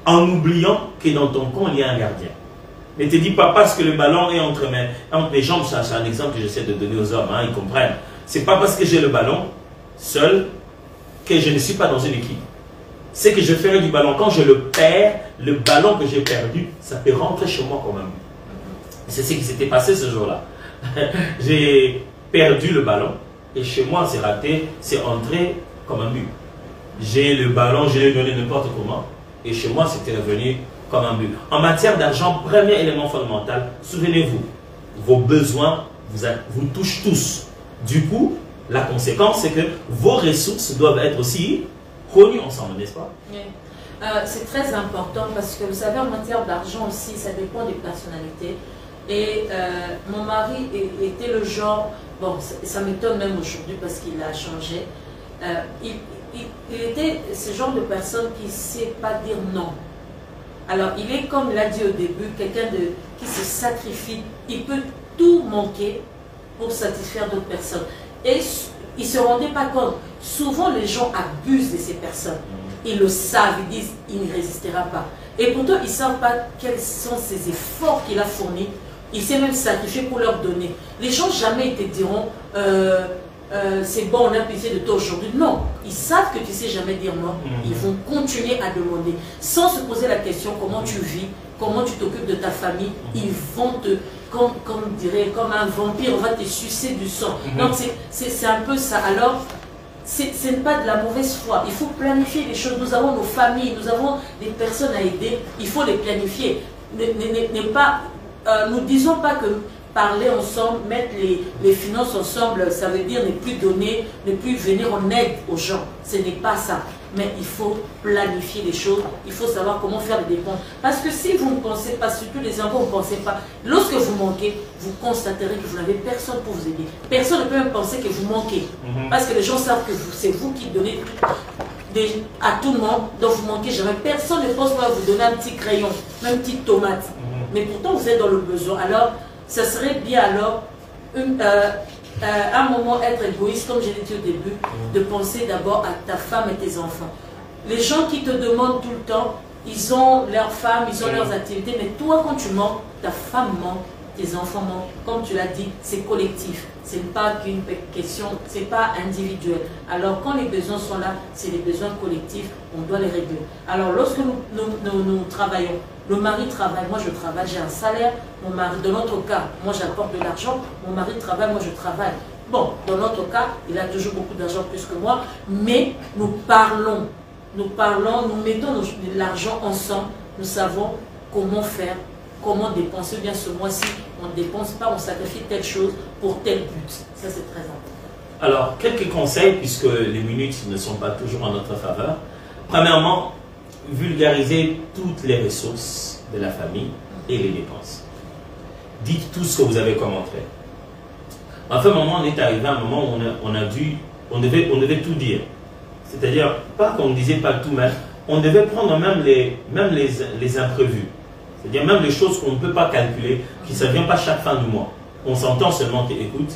en oubliant que dans ton camp, il y a un gardien. Ne te dis pas parce que le ballon est entre mes jambes, c'est un exemple que j'essaie de donner aux hommes, hein, ils comprennent. C'est pas parce que j'ai le ballon seul que je ne suis pas dans une équipe. C'est que je ferai du ballon. Quand je le perds, le ballon que j'ai perdu, ça peut rentrer chez moi quand même. C'est ce qui s'était passé ce jour-là. J'ai perdu le ballon et chez moi c'est raté, c'est entré comme un but. J'ai le ballon, je l'ai donné n'importe comment et chez moi c'était revenu comme un but. En matière d'argent, premier élément fondamental, souvenez-vous, vos besoins vous touchent tous. Du coup, la conséquence c'est que vos ressources doivent être aussi connues ensemble, n'est-ce pas?
Oui. C'est très important parce que vous savez, en matière d'argent aussi, ça dépend des personnalités. Et mon mari était le genre, bon, ça m'étonne même aujourd'hui parce qu'il a changé. Il était ce genre de personne qui ne sait pas dire non. Alors, il est, comme l'a dit au début, quelqu'un qui se sacrifie. Il peut tout manquer pour satisfaire d'autres personnes. Et il ne se rendait pas compte. Souvent, les gens abusent de ces personnes. Ils le savent, ils disent, il ne résistera pas. Et pourtant, ils ne savent pas quels sont ces efforts qu'il a fournis. Il s'est même sacrifié pour leur donner. Les gens jamais te diront, c'est bon, on a pitié de toi aujourd'hui. Non, ils savent que tu ne sais jamais dire non. Ils vont continuer à demander sans se poser la question comment tu vis, comment tu t'occupes de ta famille. Ils vont te, comme un vampire, on va te sucer du sang. Donc c'est un peu ça. Alors, ce n'est pas de la mauvaise foi. Il faut planifier les choses. Nous avons nos familles, nous avons des personnes à aider. Il faut les planifier. Nous ne disons pas que parler ensemble, mettre les finances ensemble, ça veut dire ne plus donner, ne plus venir en aide aux gens. Ce n'est pas ça. Mais il faut planifier les choses, il faut savoir comment faire les dépenses. Parce que si vous ne pensez pas, surtout les enfants, vous ne pensez pas, lorsque vous manquez, vous constaterez que vous n'avez personne pour vous aider. Personne ne peut même penser que vous manquez. Parce que les gens savent que c'est vous qui donnez à tout le monde, donc vous manquez jamais. Personne ne pense pas à vous donner un petit crayon, même une petite tomate. Mais pourtant, vous êtes dans le besoin. Alors, ça serait bien alors, un moment être égoïste, comme je l'ai dit au début, de penser d'abord à ta femme et tes enfants. Les gens qui te demandent tout le temps, ils ont leurs femmes, ils ont leurs activités, mais toi quand tu manques, ta femme manque, tes enfants manquent. Comme tu l'as dit, c'est collectif. Ce n'est pas qu'une question, ce n'est pas individuel. Alors quand les besoins sont là, c'est des besoins collectifs, on doit les régler. Alors lorsque nous travaillons, le mari travaille, moi je travaille, j'ai un salaire, mon mari, dans notre cas, moi j'apporte de l'argent, mon mari travaille, moi je travaille. Bon, dans notre cas, il a toujours beaucoup d'argent plus que moi, mais nous parlons, nous mettons l'argent ensemble, nous savons comment faire, comment dépenser. Bien ce mois-ci, on ne dépense pas, on sacrifie telle chose pour tel but. Ça c'est très important.
Alors, quelques conseils, puisque les minutes ne sont pas toujours en notre faveur. Premièrement, vulgariser toutes les ressources de la famille et les dépenses. Dites tout ce que vous avez comme entrée. En fait, on est arrivé à un moment où on devait tout dire. C'est-à-dire, pas qu'on ne disait pas tout, mais on devait prendre même les imprévus. C'est-à-dire même les choses qu'on ne peut pas calculer, qui ne vient pas chaque fin du mois. On s'entend seulement que, écoute,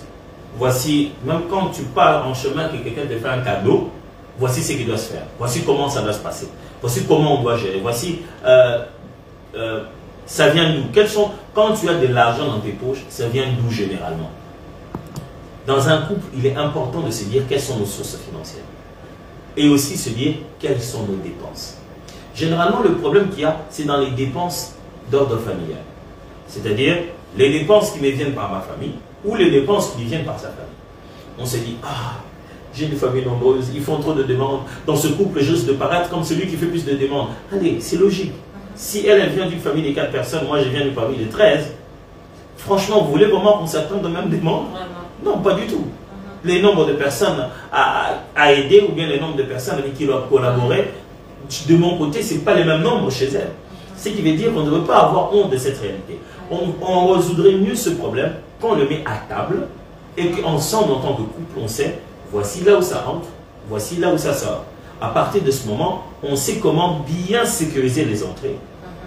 voici, même quand tu pars en chemin que quelqu'un te fait un cadeau, voici ce qui doit se faire. Voici comment ça doit se passer. Voici comment on doit gérer. Voici, ça vient d'où? Quand tu as de l'argent dans tes poches, ça vient d'où généralement? Dans un couple, il est important de se dire quelles sont nos sources financières. Et aussi se dire quelles sont nos dépenses. Généralement, le problème qu'il y a, c'est dans les dépenses d'ordre familial. C'est-à-dire, les dépenses qui me viennent par ma famille ou les dépenses qui viennent par sa famille. On se dit, ah, j'ai une famille nombreuse, ils font trop de demandes. Dans ce couple, je risque de paraître comme celui qui fait plus de demandes. Allez, c'est logique. Si elle vient d'une famille de 4 personnes, moi je viens d'une famille de 13, franchement, vous voulez vraiment qu'on s'attende aux mêmes demandes? Non, pas du tout. Les nombres de personnes à aider ou bien les nombres de personnes avec qui doivent collaborer, de mon côté, ce n'est pas les mêmes nombres chez elles. Ce qui veut dire qu'on ne devrait pas avoir honte de cette réalité. On résoudrait mieux ce problème quand on le met à table et qu'ensemble, en tant que couple, on sait, voici là où ça rentre, voici là où ça sort. À partir de ce moment, on sait comment bien sécuriser les entrées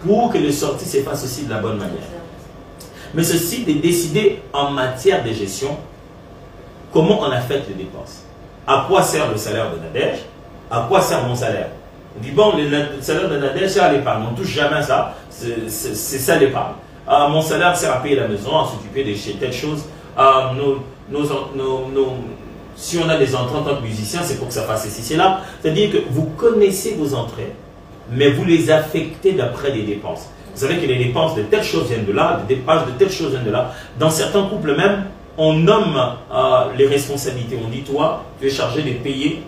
pour que les sorties se fassent aussi de la bonne manière. Mais ceci de décider en matière de gestion comment on affecte les dépenses. À quoi sert le salaire de Nadège? À quoi sert mon salaire? On dit bon, le salaire de Nadège sert à l'épargne. On ne touche jamais à ça. C'est ça l'épargne. Mon salaire sert à payer la maison, à s'occuper de chez telle chose. Si on a des entrées en tant que musicien, c'est pour que ça fasse ceci, c'est là. C'est-à-dire que vous connaissez vos entrées, mais vous les affectez d'après les dépenses. Vous savez que les dépenses de telle chose viennent de là, les dépenses de telle chose viennent de là. Dans certains couples même, on nomme les responsabilités. On dit, toi, tu es chargé de payer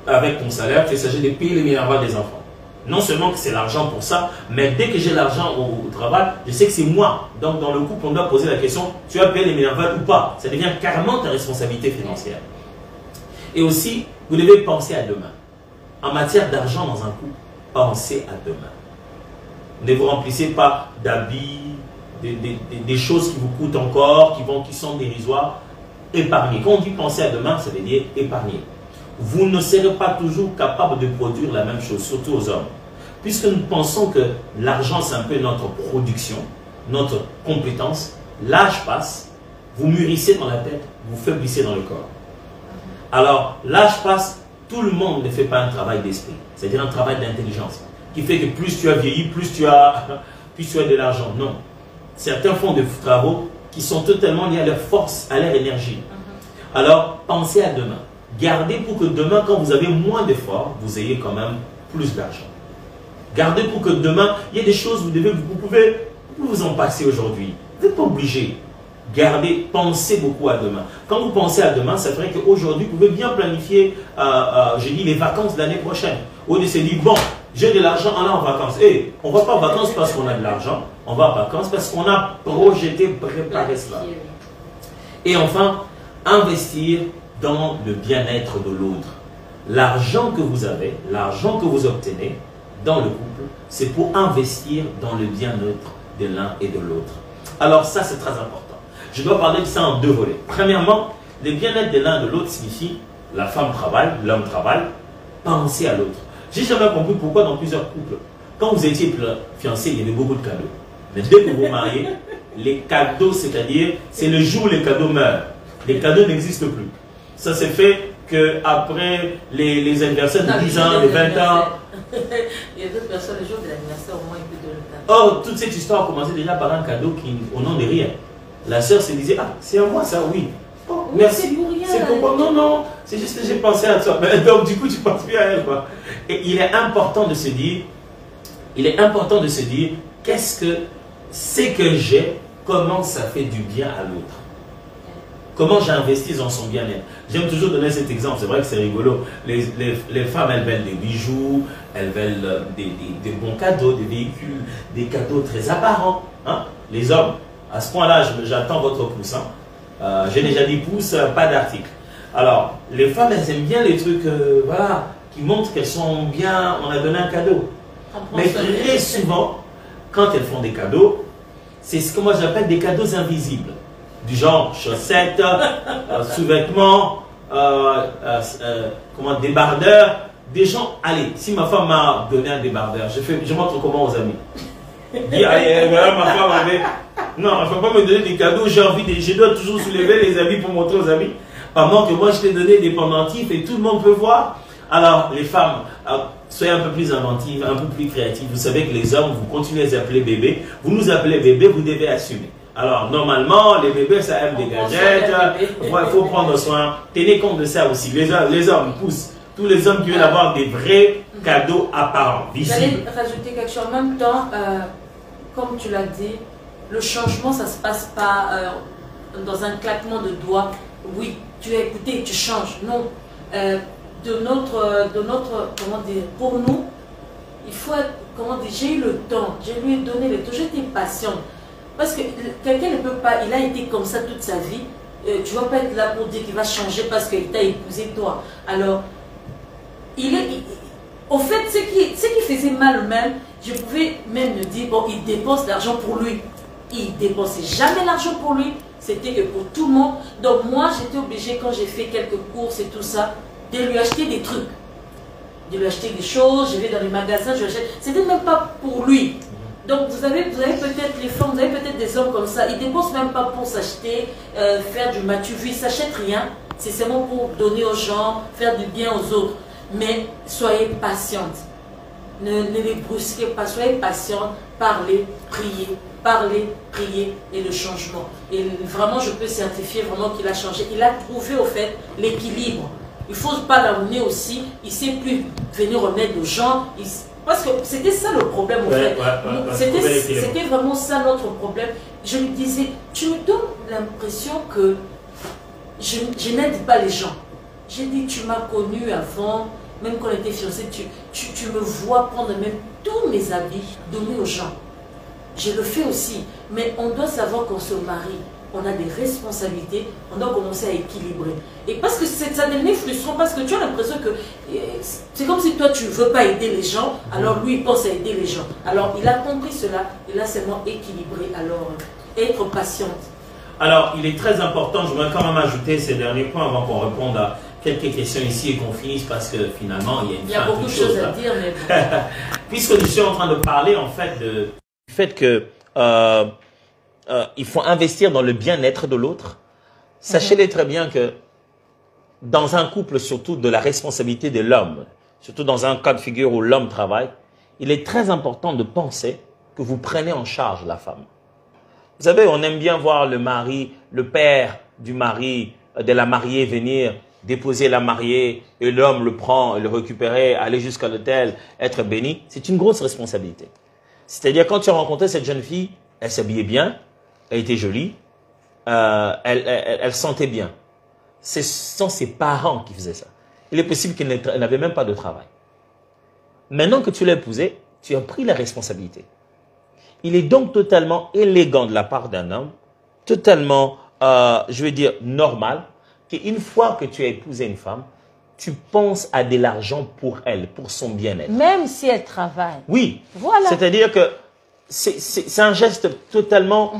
avec ton salaire, tu es chargé de payer les minervois des enfants. Non seulement que c'est l'argent pour ça, mais dès que j'ai l'argent au travail, je sais que c'est moi. Donc dans le couple, on doit poser la question, tu as payé les minervois ou pas? Ça devient carrément ta responsabilité financière. Et aussi, vous devez penser à demain. En matière d'argent dans un couple, pensez à demain. Ne vous remplissez pas d'habits, des choses qui vous coûtent encore, qui sont dérisoires. Épargnez. Quand on dit penser à demain, ça veut dire épargner. Vous ne serez pas toujours capable de produire la même chose, surtout aux hommes. Puisque nous pensons que l'argent, c'est un peu notre production, notre compétence, l'âge passe, vous mûrissez dans la tête, vous faiblissez dans le corps. Alors, l'âge passe, tout le monde ne fait pas un travail d'esprit, c'est-à-dire un travail d'intelligence, qui fait que plus tu as vieilli, plus tu as de l'argent. Non. Certains font des travaux qui sont totalement liés à leur force, à leur énergie. Alors, pensez à demain. Gardez pour que demain, quand vous avez moins d'efforts, vous ayez quand même plus d'argent. Gardez pour que demain, il y a des choses, vous pouvez vous en passer aujourd'hui. Vous n'êtes pas obligé. Gardez, pensez beaucoup à demain. Quand vous pensez à demain, ça ferait qu'aujourd'hui, vous pouvez bien planifier, je dis, les vacances de l'année prochaine. Au lieu de se dire, bon, j'ai de l'argent, on est en vacances. Et on ne va pas en vacances parce qu'on a de l'argent, on va en vacances parce qu'on a projeté, préparé cela. Et enfin, investir dans le bien-être de l'autre. L'argent que vous avez, l'argent que vous obtenez dans le couple, c'est pour investir dans le bien-être de l'un et de l'autre. Alors ça, c'est très important. Je dois parler de ça en deux volets. Premièrement, le bien-être de l'un et de l'autre signifie la femme travaille, l'homme travaille, pensez à l'autre. J'ai jamais compris pourquoi dans plusieurs couples, quand vous étiez fiancés, il y avait beaucoup de cadeaux. Mais dès que vous vous mariez, les cadeaux, c'est-à-dire, c'est le jour où les cadeaux meurent. Les cadeaux n'existent plus. Ça s'est fait qu'après les anniversaires de 10 ans, de 20 ans.
Il y a d'autres personnes, le jour de l'anniversaire, au moins, ils peuvent donner le cadeau.
Or, toute cette histoire a commencé déjà par un cadeau qui, au nom de rien. La sœur se disait, ah, c'est à moi ça, oui. Oh,
Oui,
merci.
c'est pour rien.
C'est pourquoi? Non, non, c'est juste que j'ai pensé à toi. Donc, du coup, tu penses plus à elle, quoi. Et il est important de se dire, qu'est-ce que c'est que j'ai, comment ça fait du bien à l'autre. Comment j'investis dans son bien-être. J'aime toujours donner cet exemple, c'est vrai que c'est rigolo. Les femmes, elles veulent des bijoux, elles veulent des bons cadeaux, des véhicules, des cadeaux très apparents. Hein? Les hommes, à ce point-là, j'attends votre pouce. Hein? J'ai déjà dit pouce, pas d'article. Alors, les femmes, elles aiment bien les trucs voilà, qui montrent qu'elles sont bien, on a donné un cadeau. Mais très souvent, quand elles font des cadeaux, c'est ce que moi j'appelle des cadeaux invisibles. Du genre chaussettes, sous-vêtements, débardeurs. Des gens, allez, si ma femme m'a donné un débardeur, je montre comment aux amis. Dis, allez, voilà, ma femme avait. Non, elle ne faut pas me donner des cadeaux, je dois toujours soulever les amis pour montrer aux amis. Pendant que moi je t'ai donné des pendentifs et tout le monde peut voir. Alors, les femmes, soyez un peu plus inventives, un peu plus créatives. Vous savez que les hommes, vous continuez à les appeler bébés. Vous nous appelez bébés, vous devez assumer. Alors, normalement, les bébés, ça aime des gadgets. Il faut prendre soin. Tenez compte de ça aussi. Les hommes poussent. Tous les hommes qui veulent avoir des vrais cadeaux apparents, visibles.
J'allais rajouter quelque chose. En même temps, comme tu l'as dit, le changement, ça ne se passe pas dans un claquement de doigts. Oui, tu as écouté, tu changes. Non. De notre, comment dire, pour nous, il faut être, comment dire, j'ai eu le temps, je lui ai donné le temps, j'étais patiente. Parce que quelqu'un ne peut pas, il a été comme ça toute sa vie, tu ne vas pas être là pour dire qu'il va changer parce qu'il t'a épousé toi. Alors, au fait, ce qui faisait mal même, je pouvais même me dire, bon, il dépense l'argent pour lui. Il dépensait jamais l'argent pour lui, c'était que pour tout le monde. Donc moi, j'étais obligée, quand j'ai fait quelques courses et tout ça, de lui acheter des trucs. De lui acheter des choses, je vais dans les magasins, je achète. C'était même pas pour lui. Donc vous avez peut-être les femmes, vous avez peut-être des hommes comme ça, ils ne dépensent même pas pour s'acheter, faire du matu vu, ils ne s'achètent rien. C'est seulement pour donner aux gens, faire du bien aux autres. Mais soyez patiente. Ne les brusquez pas, soyez patiente, parlez, priez et le changement. Et vraiment, je peux certifier vraiment qu'il a changé. Il a trouvé au fait l'équilibre. Il ne faut pas l'amener aussi, il ne sait plus venir remettre aux gens. Parce que c'était ça le problème, en fait. C'était vraiment ça notre problème. Je lui disais, tu me donnes l'impression que je n'aide pas les gens. J'ai dit, tu m'as connu avant, même quand on était fiancés, tu me vois prendre même tous mes habits, donner aux gens. Je le fais aussi, mais on doit savoir qu'on se marie. On a des responsabilités, on doit commencer à équilibrer. Et parce que ça devient frustrant, parce que tu as l'impression que c'est comme si toi tu ne veux pas aider les gens, alors lui il pense à aider les gens. Alors il a compris cela, il a seulement équilibré. Alors être patiente.
Alors il est très important, je voudrais quand même ajouter ces derniers points avant qu'on réponde à quelques questions ici et qu'on finisse parce que finalement il y a
beaucoup de choses à dire. Mais bon.
Puisque je suis en train de parler en fait du fait que il faut investir dans le bien-être de l'autre. Sachez-le très bien que dans un couple, surtout de la responsabilité de l'homme, surtout dans un cas de figure où l'homme travaille, il est très important de penser que vous prenez en charge la femme. Vous savez, on aime bien voir le mari, le père du mari de la mariée venir déposer la mariée et l'homme le prend, le récupérer, aller jusqu'à l'hôtel, être béni, c'est une grosse responsabilité. C'est-à-dire, quand tu as rencontré cette jeune fille, elle s'habillait bien, elle était jolie, elle sentait bien. Ce sont ses parents qui faisaient ça. Il est possible qu'elle n'avait même pas de travail. Maintenant que tu l'as épousée, tu as pris la responsabilité. Il est donc totalement élégant de la part d'un homme, totalement, je veux dire, normal, qu'une fois que tu as épousé une femme, tu penses à de l'argent pour elle, pour son bien-être.
Même si elle travaille.
Oui.
Voilà.
C'est-à-dire que c'est un geste totalement,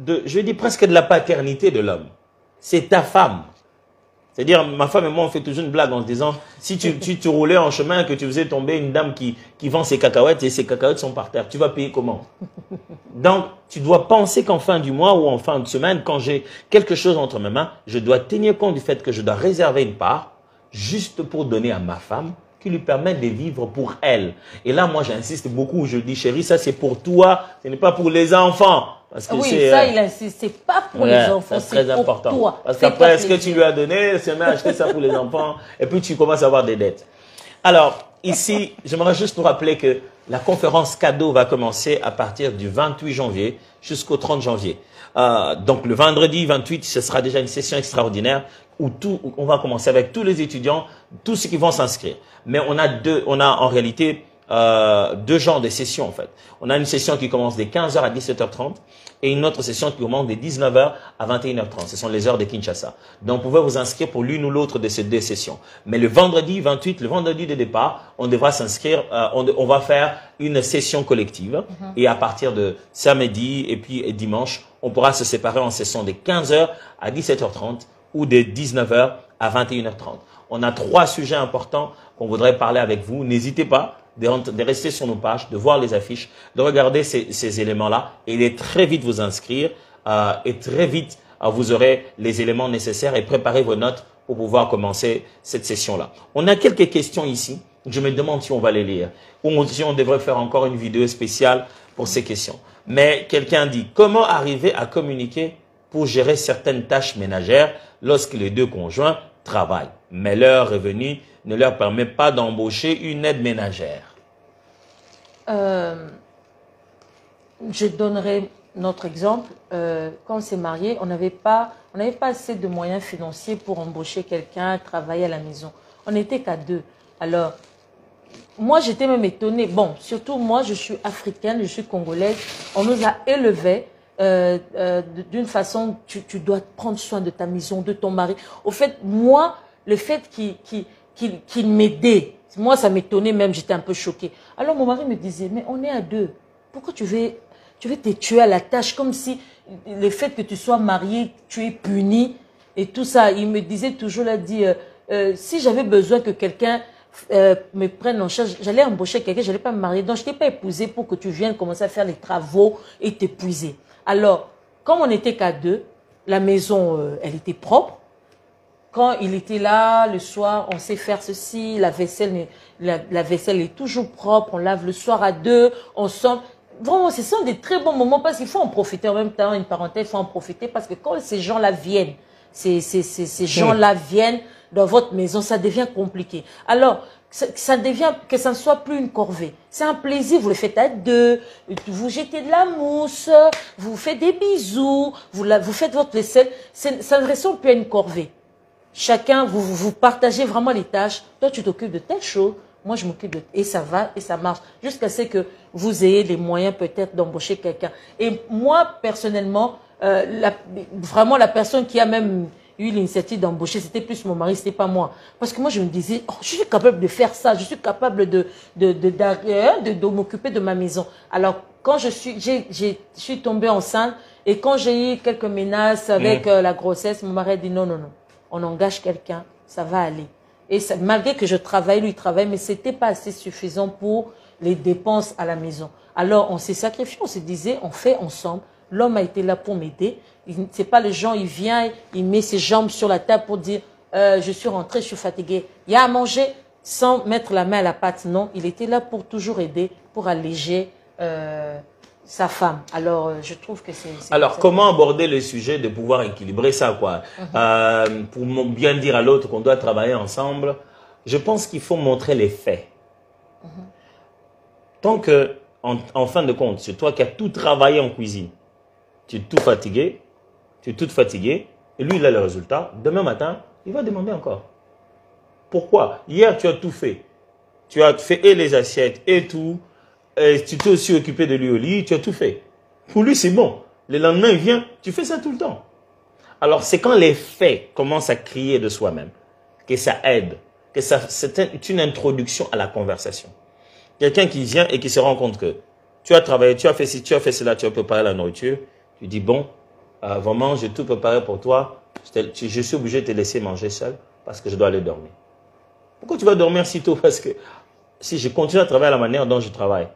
je veux dire, presque de la paternité de l'homme. C'est ta femme. C'est-à-dire, ma femme et moi, on fait toujours une blague en se disant, si tu roulais en chemin et que tu faisais tomber une dame qui vend ses cacahuètes et ses cacahuètes sont par terre, tu vas payer comment? Donc, tu dois penser qu'en fin du mois ou en fin de semaine, quand j'ai quelque chose entre mes mains, je dois tenir compte du fait que je dois réserver une part juste pour donner à ma femme qui lui permet de vivre pour elle. Et là, moi, j'insiste beaucoup, je dis, chérie, ça c'est pour toi, ce n'est pas pour les enfants. Parce que
oui, ça, il insiste, c'est pas pour les enfants, c'est pour important. Toi.
Parce qu'après, ce que tu lui as donné, c'est même acheter ça pour les enfants, et puis tu commences à avoir des dettes. Alors, ici, j'aimerais juste nous rappeler que la conférence cadeau va commencer à partir du 28 janvier jusqu'au 30 janvier. Donc, le vendredi 28, ce sera déjà une session extraordinaire où on va commencer avec tous les étudiants, tous ceux qui vont s'inscrire. Mais on a en réalité deux genres de sessions en fait. On a une session qui commence dès 15h à 17h30 et une autre session qui commence dès 19h à 21h30. Ce sont les heures de Kinshasa. Donc, vous pouvez vous inscrire pour l'une ou l'autre de ces deux sessions. Mais le vendredi 28, le vendredi de départ, on devra s'inscrire, on va faire une session collective. Et à partir de samedi et puis dimanche, on pourra se séparer en session de 15h à 17h30 ou de 19h à 21h30. On a 3 sujets importants qu'on voudrait parler avec vous. N'hésitez pas de rester sur nos pages, de voir les affiches, de regarder ces éléments-là et de très vite vous inscrire et très vite vous aurez les éléments nécessaires et préparez vos notes pour pouvoir commencer cette session-là. On a quelques questions ici. Je me demande si on va les lire ou si on devrait faire encore une vidéo spéciale pour ces questions. Mais quelqu'un dit, comment arriver à communiquer pour gérer certaines tâches ménagères lorsque les deux conjoints travaillent, mais leur revenu ne leur permet pas d'embaucher une aide ménagère?
Je donnerai notre exemple. Quand on s'est marié, on n'avait pas assez de moyens financiers pour embaucher quelqu'un, travailler à la maison. On n'était qu'à 2. Alors, moi, j'étais même étonnée. Bon, surtout moi, je suis africaine, je suis congolaise. On nous a élevés d'une façon, tu dois prendre soin de ta maison, de ton mari. Au fait, moi, le fait qu'il m'aidait, moi, ça m'étonnait même, j'étais un peu choquée. Alors, mon mari me disait, mais on est à 2. Pourquoi tu veux te tuer à la tâche comme si le fait que tu sois marié, tu es puni et tout ça. Il me disait toujours, si j'avais besoin que quelqu'un me prenne en charge, j'allais embaucher quelqu'un, je n'allais pas me marier. Donc, je t'ai pas épousé pour que tu viennes commencer à faire les travaux et t'épuiser. Alors, comme on n'était qu'à 2, la maison, elle était propre. Quand il était là, le soir, on sait faire ceci, la vaisselle est toujours propre, on lave le soir à 2, on sent. Vraiment, ce sont des très bons moments parce qu'il faut en profiter en même temps, une parenthèse, il faut en profiter parce que quand ces gens-là viennent, ces gens-là viennent dans votre maison, ça devient compliqué. Alors, ça devient que ça ne soit plus une corvée. C'est un plaisir, vous le faites à 2, vous jetez de la mousse, vous faites des bisous, vous faites votre vaisselle. Ça ne ressemble plus à une corvée. Chacun, vous partagez vraiment les tâches. Toi, tu t'occupes de telle chose, moi, je m'occupe de... Et ça va, et ça marche. Jusqu'à ce que vous ayez les moyens peut-être d'embaucher quelqu'un. Et moi, personnellement, vraiment la personne qui a même eu l'initiative d'embaucher, c'était plus mon mari, c'était pas moi. Parce que moi, je me disais, oh, je suis capable de faire ça, je suis capable de m'occuper de ma maison. Alors, quand je suis tombée enceinte, et quand j'ai eu quelques menaces avec la grossesse, mon mari a dit non, non, non. On engage quelqu'un, ça va aller. Et ça, malgré que je travaille, lui travaille, mais c'était pas assez suffisant pour les dépenses à la maison. Alors, on s'est sacrifié, on se disait, on fait ensemble. L'homme a été là pour m'aider. C'est pas le genre, il vient, il met ses jambes sur la table pour dire, je suis rentré, je suis fatigué. Il y a à manger sans mettre la main à la pâte. Non, il était là pour toujours aider, pour alléger sa femme. Alors, je trouve que c'est...
Alors, comment aborder le sujet de pouvoir équilibrer ça, quoi? Pour bien dire à l'autre qu'on doit travailler ensemble, je pense qu'il faut montrer les faits. Tant que, en fin de compte, c'est toi qui as tout travaillé en cuisine, tu es tout fatigué, tu es toute fatiguée, et lui, il a le résultat, demain matin, il va demander encore. Pourquoi? Hier, tu as tout fait. Tu as fait et les assiettes et tout. Et tu t'es aussi occupé de lui au lit, tu as tout fait. Pour lui, c'est bon. Le lendemain, il vient, tu fais ça tout le temps. Alors, c'est quand les faits commencent à crier de soi-même que ça aide, que c'est une introduction à la conversation. Quelqu'un qui vient et qui se rend compte que tu as travaillé, tu as fait ci, tu as fait cela, tu as préparé la nourriture. Tu dis, bon, vraiment, j'ai tout préparé pour toi. Je suis obligé de te laisser manger seul parce que je dois aller dormir. Pourquoi tu vas dormir si tôt? Parce que si je continue à travailler à la manière dont je travaille,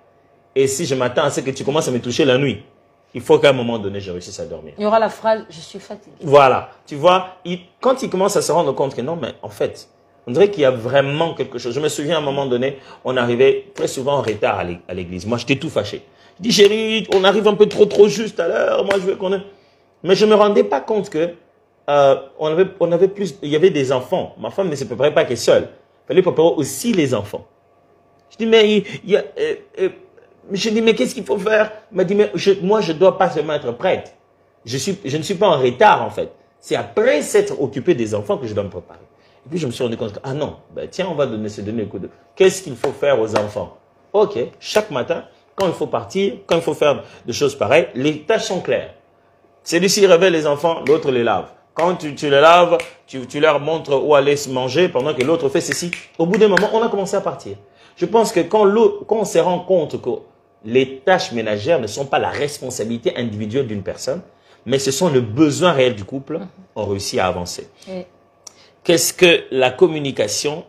et si je m'attends à ce que tu commences à me toucher la nuit, il faut qu'à un moment donné, je réussisse à dormir.
Il y aura la phrase, je suis fatigué.
Voilà. Tu vois, quand il commence à se rendre compte que non, mais en fait, on dirait qu'il y a vraiment quelque chose. Je me souviens à un moment donné, on arrivait très souvent en retard à l'église. Moi, j'étais tout fâché. Je dis, chérie, on arrive un peu trop juste à l'heure. Moi, je veux qu'on ait... Mais je ne me rendais pas compte que on avait plus... Il y avait des enfants. Ma femme ne se préparait pas qu'elle seule. Il fallait préparer aussi les enfants. Je dis, mais je dis, mais qu'est-ce qu'il faut faire? Il m'a dit, mais moi, je ne dois pas seulement être prête. Je ne suis pas en retard, en fait. C'est après s'être occupé des enfants que je dois me préparer. Et puis, je me suis rendu compte que, ah non, ben, tiens, on va se donner un coup de... Qu'est-ce qu'il faut faire aux enfants? Ok, chaque matin, quand il faut partir, quand il faut faire des choses pareilles, les tâches sont claires. Celui-ci réveille les enfants, l'autre les lave. Quand tu les laves, tu leur montres où aller se manger pendant que l'autre fait ceci. Au bout d'un moment, on a commencé à partir. Je pense que quand on se rend compte que les tâches ménagères ne sont pas la responsabilité individuelle d'une personne, mais ce sont les besoins réels du couple, on réussit à avancer. Qu'est-ce que la communication?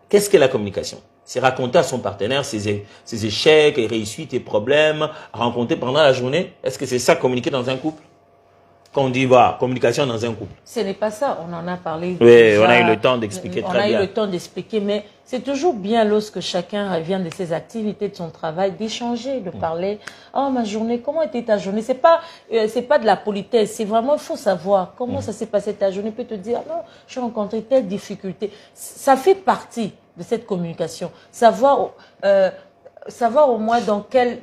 Qu'est-ce que la communication? C'est raconter à son partenaire ses échecs, ses réussites et problèmes, rencontrer pendant la journée. Est-ce que c'est ça communiquer dans un couple? Quand on dit, voilà, communication dans un couple.
Ce n'est pas ça, on en a parlé.
Oui, déjà, on a eu le temps d'expliquer très bien.
On a eu le temps d'expliquer, mais c'est toujours bien lorsque chacun revient de ses activités, de son travail, d'échanger, de parler. Oh, ma journée, comment était ta journée? C'est pas de la politesse, c'est vraiment, il faut savoir comment ça s'est passé ta journée. Il peut te dire, non, j'ai rencontré telle difficulté. Ça fait partie de cette communication. Savoir au moins dans quelle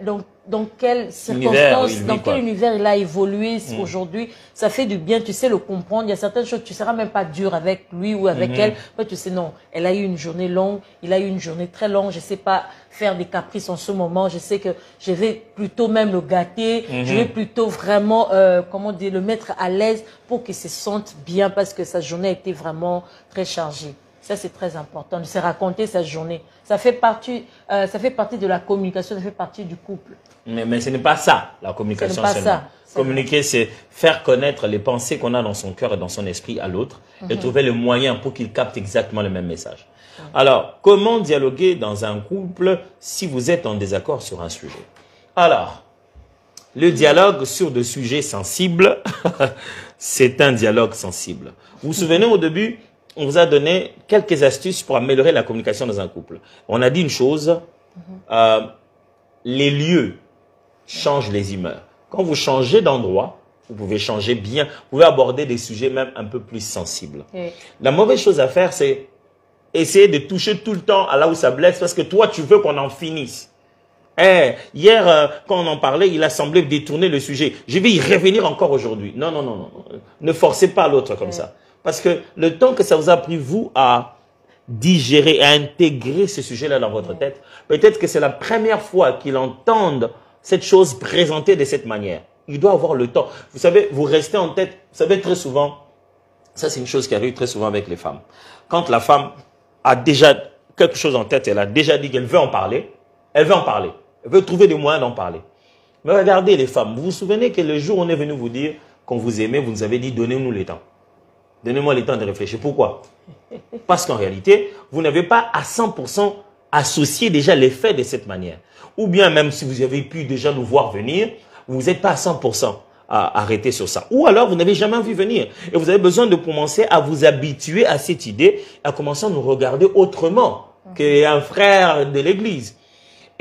circonstance, dans quel univers il a évolué aujourd'hui, ça fait du bien, tu sais le comprendre. Il y a certaines choses, tu ne seras même pas dur avec lui ou avec elle. Après, tu sais, non, elle a eu une journée longue, il a eu une journée très longue, je ne sais pas faire des caprices en ce moment, je sais que je vais plutôt même le gâter, je vais plutôt vraiment, comment dire, le mettre à l'aise pour qu'il se sente bien parce que sa journée a été vraiment très chargée. Ça, c'est très important, de se raconter sa journée. Ça fait partie de la communication, ça fait partie du couple.
Mais ce n'est pas ça, la communication. Ce n'est pas ça. Communiquer, c'est faire connaître les pensées qu'on a dans son cœur et dans son esprit à l'autre et trouver le moyen pour qu'il capte exactement le même message. Alors, comment dialoguer dans un couple si vous êtes en désaccord sur un sujet? Alors, le dialogue sur des sujets sensibles, c'est un dialogue sensible. Vous vous souvenez au début, on vous a donné quelques astuces pour améliorer la communication dans un couple. On a dit une chose, les lieux changent les humeurs. Quand vous changez d'endroit, vous pouvez changer bien, vous pouvez aborder des sujets même un peu plus sensibles. La mauvaise chose à faire, c'est essayer de toucher tout le temps à là où ça blesse parce que toi, tu veux qu'on en finisse. Hier, quand on en parlait, il a semblé détourner le sujet. Je vais y revenir encore aujourd'hui. Non, non, non, non. Ne forcez pas l'autre comme ça. Parce que le temps que ça vous a pris, vous, à digérer, à intégrer ce sujet-là dans votre tête, peut-être que c'est la première fois qu'il entende cette chose présentée de cette manière. Il doit avoir le temps. Vous savez, vous restez en tête, vous savez très souvent, ça c'est une chose qui arrive très souvent avec les femmes. Quand la femme a déjà quelque chose en tête, elle a déjà dit qu'elle veut en parler, elle veut en parler. Elle veut trouver des moyens d'en parler. Mais regardez les femmes, vous vous souvenez que le jour où on est venu vous dire qu'on vous aimait, vous nous avez dit donnez-nous le temps. Donnez-moi le temps de réfléchir. Pourquoi? Parce qu'en réalité, vous n'avez pas à 100% associé déjà les faits de cette manière. Ou bien même si vous avez pu déjà nous voir venir, vous n'êtes pas à 100% arrêté sur ça. Ou alors vous n'avez jamais vu venir. Et vous avez besoin de commencer à vous habituer à cette idée, à commencer à nous regarder autrement qu'un frère de l'église.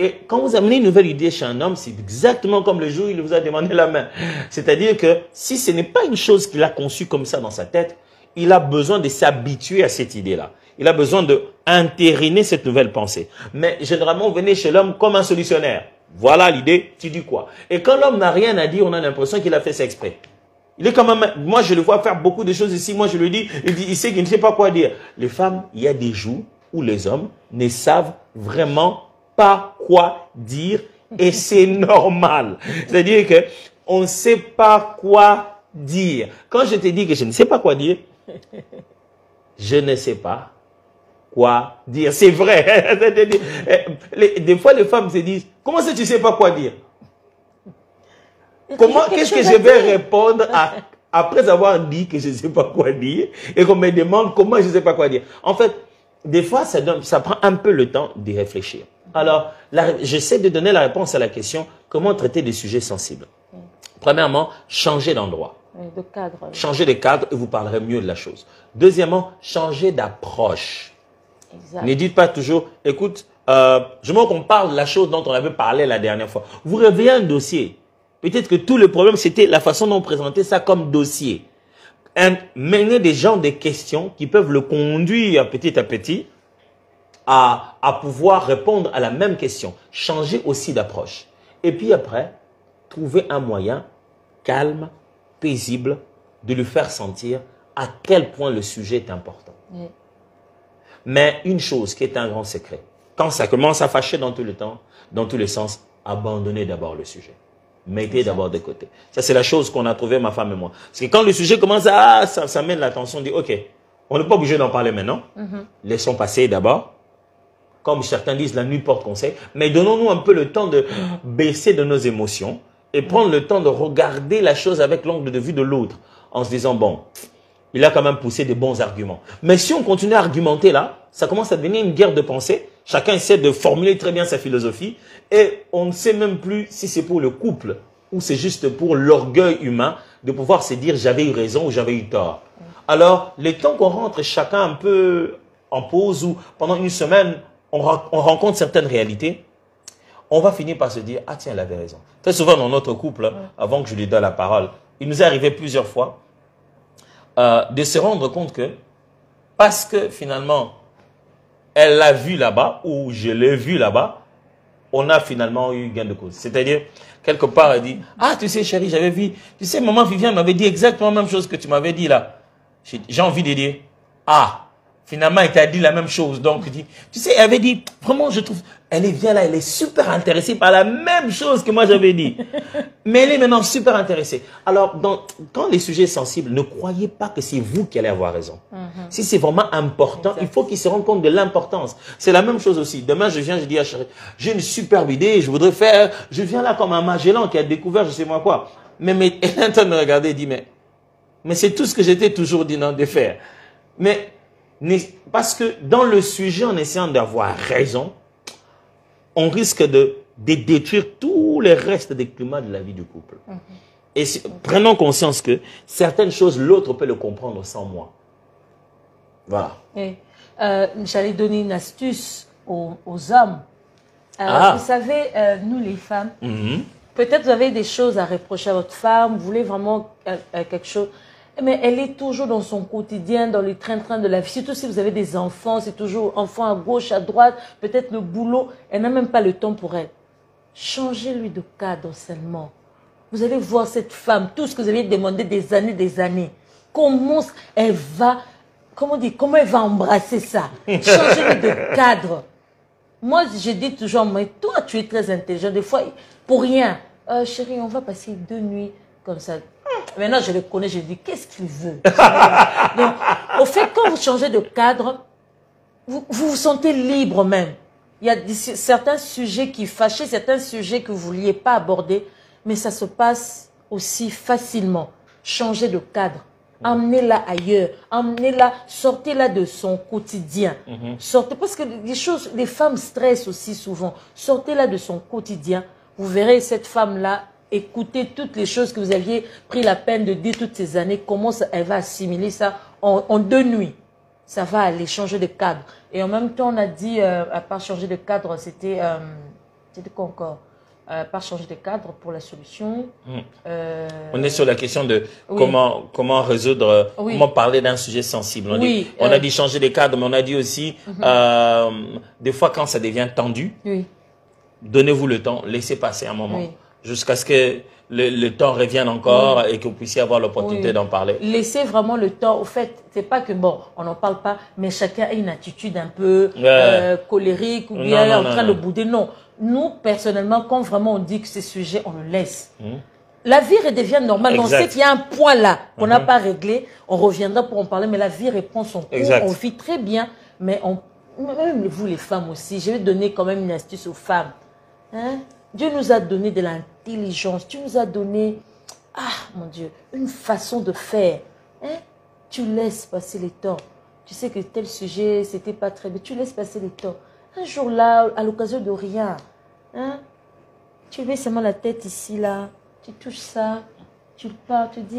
Et quand vous amenez une nouvelle idée chez un homme, c'est exactement comme le jour où il vous a demandé la main. C'est-à-dire que si ce n'est pas une chose qu'il a conçue comme ça dans sa tête, il a besoin de s'habituer à cette idée-là. Il a besoin de entériner cette nouvelle pensée. Mais généralement, vous venez chez l'homme comme un solutionnaire. Voilà l'idée, tu dis quoi? Et quand l'homme n'a rien à dire, on a l'impression qu'il a fait ça exprès. Il est quand même, moi je le vois faire beaucoup de choses ici, moi je lui dis, il sait qu'il ne sait pas quoi dire. Les femmes, il y a des jours où les hommes ne savent vraiment pas quoi dire et c'est normal. C'est-à-dire que on ne sait pas quoi dire. Quand je te dis que je ne sais pas quoi dire, je ne sais pas quoi dire. C'est vrai. Des fois, les femmes se disent, comment ça tu ne sais pas quoi dire? Qu'est-ce que je vais répondre après avoir dit que je ne sais pas quoi dire et qu'on me demande comment je ne sais pas quoi dire? En fait, des fois, ça prend un peu le temps d'y réfléchir. Alors, j'essaie de donner la réponse à la question, comment traiter des sujets sensibles? Premièrement, changer d'endroit.
De cadre.
Changer de cadre et vous parlerez mieux de la chose. Deuxièmement, changer d'approche. Ne dites pas toujours, écoute, je veux qu'on parle de la chose dont on avait parlé la dernière fois. Vous réveillez un dossier. Peut-être que tout le problème, c'était la façon dont on présentait ça comme dossier. Mener des gens des questions qui peuvent le conduire petit à petit à pouvoir répondre à la même question. Changer aussi d'approche. Et puis après, trouver un moyen calme, paisible, de lui faire sentir à quel point le sujet est important. Oui. Mais une chose qui est un grand secret, quand ça commence à fâcher dans tout le temps, dans tous les sens, abandonnez d'abord le sujet. Mettez d'abord de côté. Ça, c'est la chose qu'on a trouvé, ma femme et moi. Parce que quand le sujet commence à... ça mène l'attention, on dit, OK, on n'est pas obligé d'en parler maintenant. Laissons passer d'abord. Comme certains disent, la nuit porte conseil. Mais donnons-nous un peu le temps de baisser de nos émotions et prendre le temps de regarder la chose avec l'angle de vue de l'autre. En se disant, bon, il a quand même poussé des bons arguments. Mais si on continue à argumenter là, ça commence à devenir une guerre de pensée. Chacun essaie de formuler très bien sa philosophie et on ne sait même plus si c'est pour le couple ou c'est juste pour l'orgueil humain de pouvoir se dire j'avais eu raison ou j'avais eu tort. Alors, les temps qu'on rentre chacun un peu en pause ou pendant une semaine, on rencontre certaines réalités, on va finir par se dire ah tiens, elle avait raison. Très souvent dans notre couple, avant que je lui donne la parole, il nous est arrivé plusieurs fois de se rendre compte que parce que finalement elle l'a vu là-bas ou je l'ai vu là-bas, on a finalement eu gain de cause. C'est-à-dire, quelque part, elle dit, ah, tu sais, chérie, j'avais vu, tu sais, maman Viviane m'avait dit exactement la même chose que tu m'avais dit là. J'ai envie de dire, ah, finalement, elle t'a dit la même chose. Donc, tu sais, elle avait dit, vraiment, je trouve, elle est bien là, elle est super intéressée par la même chose que moi j'avais dit. Mais elle est maintenant super intéressée. Alors, quand les sujets sensibles, ne croyez pas que c'est vous qui allez avoir raison. Si c'est vraiment important, il faut qu'ils se rendent compte de l'importance. C'est la même chose aussi. Demain, je viens, je dis à chérie, j'ai une superbe idée, je voudrais faire, je viens là comme un Magellan qui a découvert je sais moi quoi. Mais elle est en train de me regarder et dit, mais c'est tout ce que j'étais toujours dit non de faire. Mais, parce que dans le sujet, en essayant d'avoir raison, on risque de détruire tous les restes des climats de la vie du couple. Et prenons conscience que certaines choses, l'autre peut le comprendre sans moi. Voilà.
J'allais donner une astuce aux hommes. Vous savez, nous les femmes, peut-être vous avez des choses à reprocher à votre femme, vous voulez vraiment quelque chose, mais elle est toujours dans son quotidien, dans les train-train de la vie. Surtout si vous avez des enfants, c'est toujours enfants à gauche, à droite, peut-être le boulot. Elle n'a même pas le temps pour elle. Changez-lui de cadre seulement. Vous allez voir cette femme, tout ce que vous avez demandé des années. Comment elle va, comment elle va embrasser ça? Changez-lui de cadre. Moi, je dis toujours, mais toi, tu es très intelligent. Des fois, pour rien. Chérie, on va passer 2 nuits comme ça. Maintenant, je le connais, je dis, qu'est-ce qu'il veut? Donc, au fait, quand vous changez de cadre, vous vous sentez libre même. Il y a certains sujets qui fâchaient, certains sujets que vous ne vouliez pas aborder, mais ça se passe aussi facilement. Changez de cadre. Emmenez-la ailleurs. Emmenez-la, sortez-la de son quotidien. Sortez, parce que les femmes stressent aussi souvent. Sortez-la de son quotidien. Vous verrez cette femme-là, écoutez toutes les choses que vous aviez pris la peine de dire toutes ces années, comment elle va assimiler ça en 2 nuits. Ça va aller changer de cadre. Et en même temps, on a dit, à part changer de cadre, c'était C'est quoi encore? Pas changer de cadre pour la solution.
On est sur la question de comment résoudre, comment parler d'un sujet sensible. On a dit changer de cadre, mais on a dit aussi, des fois quand ça devient tendu, donnez-vous le temps, laissez passer un moment, jusqu'à ce que le temps revienne encore et que vous puissiez avoir l'opportunité d'en parler.
Laissez vraiment le temps. Au fait, c'est pas que bon, on n'en parle pas, mais chacun a une attitude un peu colérique ou bien en train de bouder. Non. Nous, personnellement, quand vraiment on dit que ces sujets, on le laisse. La vie redevient normale. On sait qu'il y a un point là qu'on n'a pas réglé. On reviendra pour en parler, mais la vie reprend son cours. On vit très bien. Mais même vous, les femmes aussi, je vais donner quand même une astuce aux femmes. Hein? Dieu nous a donné de l'intelligence. Dieu nous a donné, mon Dieu, une façon de faire. Hein? Tu laisses passer les temps. Tu sais que tel sujet, c'était pas très bien. Tu laisses passer les temps. Un jour là, à l'occasion de rien, hein? Tu mets seulement la tête ici, là. Tu touches ça. Tu pars, tu dis,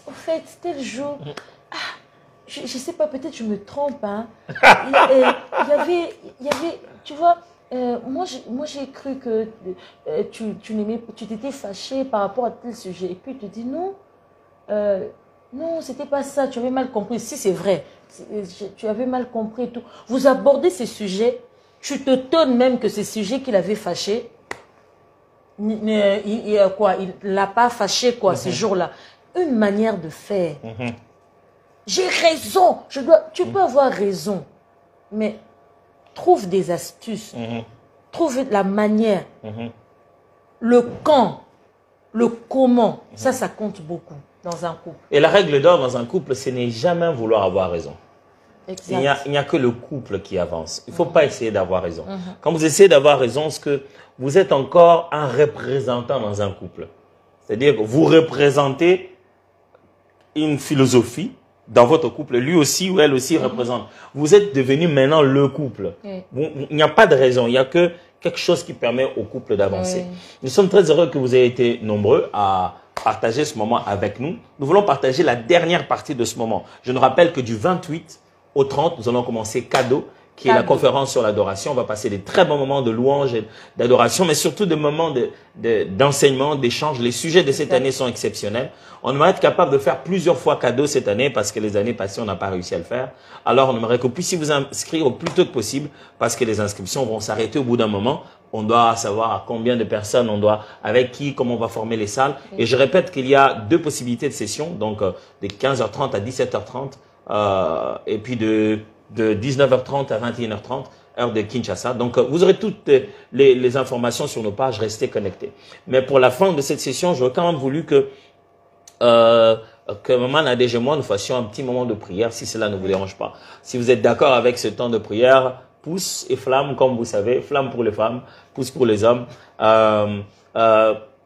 au fait, tel jour, je sais pas, peut-être je me trompe, hein. Il y avait, tu vois, moi j'ai cru que tu t'étais fâché par rapport à tel sujet. Et puis tu te dis non, non, c'était pas ça, tu avais mal compris. Si c'est vrai, tu avais mal compris et tout. Vous abordez ces sujets, tu te tonnes même que ces sujets qu'il avait fâché, il l'a pas fâché quoi, ce jour-là. Une manière de faire. J'ai raison, tu peux avoir raison, mais trouve des astuces, trouve la manière, le quand, le comment, ça compte beaucoup dans un couple.
Et la règle d'or dans un couple, ce n'est jamais vouloir avoir raison.
Exact.
Il n'y a que le couple qui avance. Il ne faut pas essayer d'avoir raison. Quand vous essayez d'avoir raison, c'est que vous êtes encore un représentant dans un couple. C'est-à-dire que vous représentez une philosophie dans votre couple, lui aussi ou elle aussi représente. Vous êtes devenu maintenant le couple. Il n'y a pas de raison, il n'y a que quelque chose qui permet au couple d'avancer. Nous sommes très heureux que vous ayez été nombreux à partager ce moment avec nous. Nous voulons partager la dernière partie de ce moment. Je nous rappelle que du 28 au 30, nous allons commencer Cadeau, qui est la conférence sur l'adoration. On va passer des très bons moments de louange et d'adoration, mais surtout des moments d'enseignement, d'échange. Les sujets de cette année sont exceptionnels. On aimerait être capable de faire plusieurs fois Cadeau cette année parce que les années passées, on n'a pas réussi à le faire. Alors, on aimerait que vous puissiez vous inscrire au plus tôt que possible parce que les inscriptions vont s'arrêter au bout d'un moment. On doit savoir à combien de personnes on doit, avec qui, comment on va former les salles. Et je répète qu'il y a deux possibilités de session, donc de 15h30 à 17h30 et puis de 19h30 à 21h30, heure de Kinshasa. Donc, vous aurez toutes les informations sur nos pages, restez connectés. Mais pour la fin de cette session, j'aurais quand même voulu que Maman Nadège et moi, nous fassions un petit moment de prière, si cela ne vous dérange pas. Si vous êtes d'accord avec ce temps de prière, pouce et flamme, comme vous savez, flamme pour les femmes, pouce pour les hommes.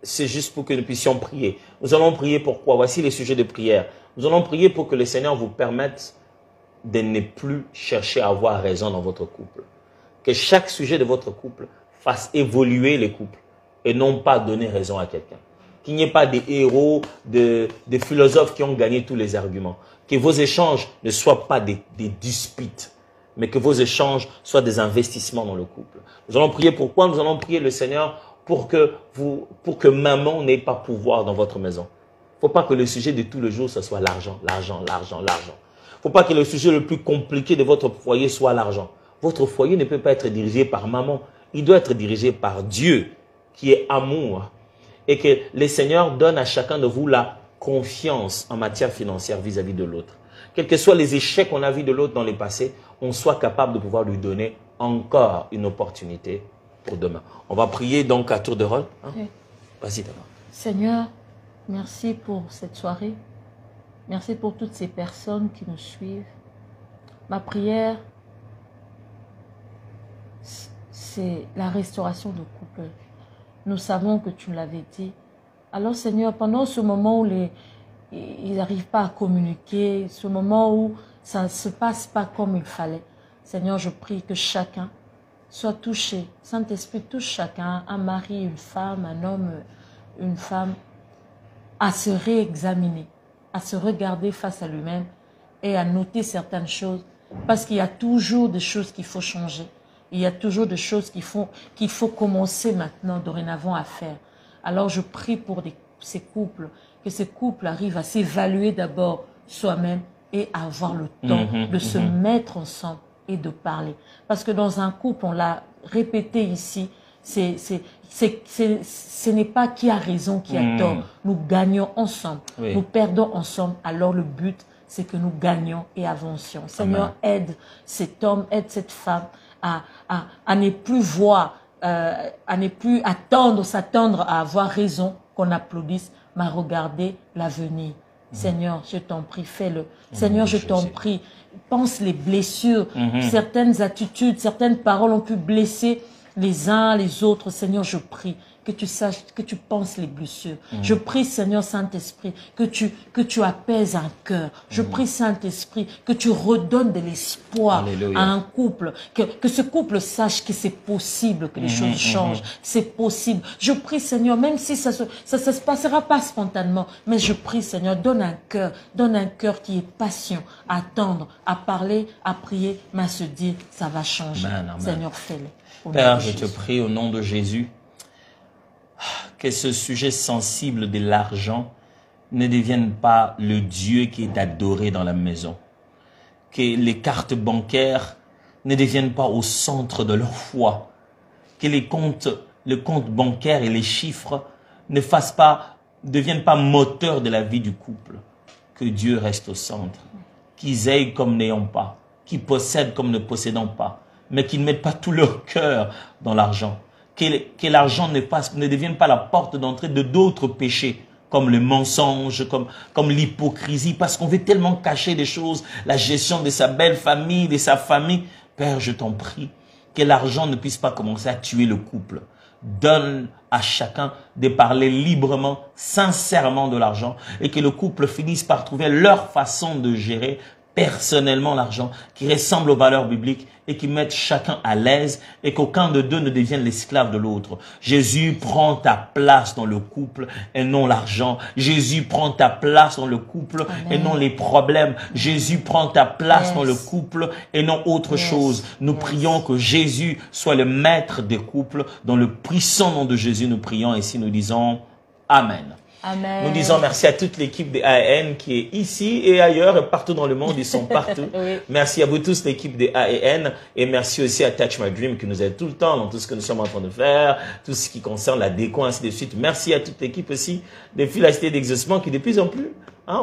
C'est juste pour que nous puissions prier. Nous allons prier pourquoi? Voici les sujets de prière. Nous allons prier pour que le Seigneur vous permette de ne plus chercher à avoir raison dans votre couple. Que chaque sujet de votre couple fasse évoluer les couples et non pas donner raison à quelqu'un. Qu'il n'y ait pas des héros, des philosophes qui ont gagné tous les arguments. Que vos échanges ne soient pas des disputes, mais que vos échanges soient des investissements dans le couple. Nous allons prier pourquoi? Nous allons prier le Seigneur pour que maman n'ait pas pouvoir dans votre maison. Il ne faut pas que le sujet de tout le jour, ce soit l'argent, l'argent, l'argent, l'argent. Il ne faut pas que le sujet le plus compliqué de votre foyer soit l'argent. Votre foyer ne peut pas être dirigé par maman. Il doit être dirigé par Dieu, qui est amour. Et que le Seigneur donne à chacun de vous la confiance en matière financière vis-à-vis de l'autre. Quels que soient les échecs qu'on a vus de l'autre dans le passé, on soit capable de pouvoir lui donner encore une opportunité pour demain. On va prier donc à tour de rôle. Hein? Oui. Vas-y d'abord.
Seigneur, merci pour cette soirée. Merci pour toutes ces personnes qui nous suivent. Ma prière, c'est la restauration du couple. Nous savons que tu l'avais dit. Alors Seigneur, pendant ce moment où ils n'arrivent pas à communiquer, ce moment où ça ne se passe pas comme il fallait, Seigneur, je prie que chacun soit touché. Saint-Esprit touche chacun, un mari, une femme, un homme, une femme, à se réexaminer, à se regarder face à lui-même et à noter certaines choses. Parce qu'il y a toujours des choses qu'il faut changer. Il y a toujours des choses qu'il faut commencer maintenant, dorénavant, à faire. Alors je prie pour ces couples, que ces couples arrivent à s'évaluer d'abord soi-même et à avoir le temps de se mettre ensemble et de parler. Parce que dans un couple, on l'a répété ici, ce n'est pas qui a raison, qui a tort. Nous gagnons ensemble, nous perdons ensemble. Alors le but, c'est que nous gagnons et avancions. Seigneur, aide cet homme, aide cette femme à ne plus voir, à ne plus s'attendre à avoir raison, qu'on applaudisse, mais à regarder l'avenir. Seigneur, je t'en prie, fais-le. Seigneur, je t'en prie, pense les blessures, certaines attitudes, certaines paroles ont pu blesser les uns les autres. Seigneur, je prie que tu saches, que tu penses les blessures. Je prie, Seigneur Saint-Esprit, que tu apaises un cœur. Je prie, Saint-Esprit, que tu redonnes de l'espoir à un couple, que ce couple sache que c'est possible que les choses changent. C'est possible. Je prie, Seigneur, même si ça se passera pas spontanément, mais je prie, Seigneur, donne un cœur qui est patient, à attendre, à parler, à prier, mais à se dire, ça va changer.
Amen.
Seigneur, fais-le.
Père, je te prie au nom de Jésus, que ce sujet sensible de l'argent ne devienne pas le Dieu qui est adoré dans la maison. Que les cartes bancaires ne deviennent pas au centre de leur foi. Que le compte bancaire et les chiffres ne deviennent pas moteurs de la vie du couple. Que Dieu reste au centre. Qu'ils aient comme n'ayant pas. Qu'ils possèdent comme ne possédant pas. Mais qu'ils ne mettent pas tout leur cœur dans l'argent. Que l'argent ne devienne pas la porte d'entrée de d'autres péchés, comme le mensonge, comme l'hypocrisie, parce qu'on veut tellement cacher des choses, la gestion de sa belle famille, de sa famille. Père, je t'en prie, que l'argent ne puisse pas commencer à tuer le couple. Donne à chacun de parler librement, sincèrement de l'argent, et que le couple finisse par trouver leur façon de gérer personnellement l'argent, qui ressemble aux valeurs bibliques et qui mettent chacun à l'aise et qu'aucun de deux ne devienne l'esclave de l'autre. Jésus prend ta place dans le couple et non l'argent. Jésus prend ta place dans le couple et non les problèmes. Jésus prend ta place dans le couple et non autre chose. Nous prions que Jésus soit le maître des couples. Dans le puissant nom de Jésus, nous prions ici, nous disons Amen.
Amen.
Nous disons merci à toute l'équipe de AEN qui est ici et ailleurs, et partout dans le monde, ils sont partout. Merci à vous tous, l'équipe de AEN, et merci aussi à Touch My Dream qui nous aide tout le temps dans tout ce que nous sommes en train de faire, tout ce qui concerne la déco, ainsi de suite. Merci à toute l'équipe aussi de Philasté d'Exaucement qui de plus en plus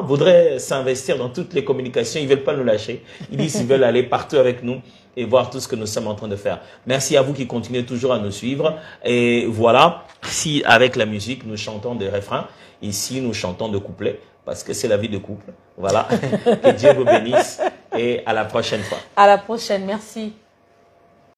voudrait s'investir dans toutes les communications. Ils ne veulent pas nous lâcher. Ils disent qu'ils veulent aller partout avec nous et voir tout ce que nous sommes en train de faire. Merci à vous qui continuez toujours à nous suivre. Et voilà, si avec la musique, nous chantons des refrains, ici nous chantons de couplets, parce que c'est la vie de couple. Voilà, que Dieu vous bénisse et à la prochaine fois.
À la prochaine, merci.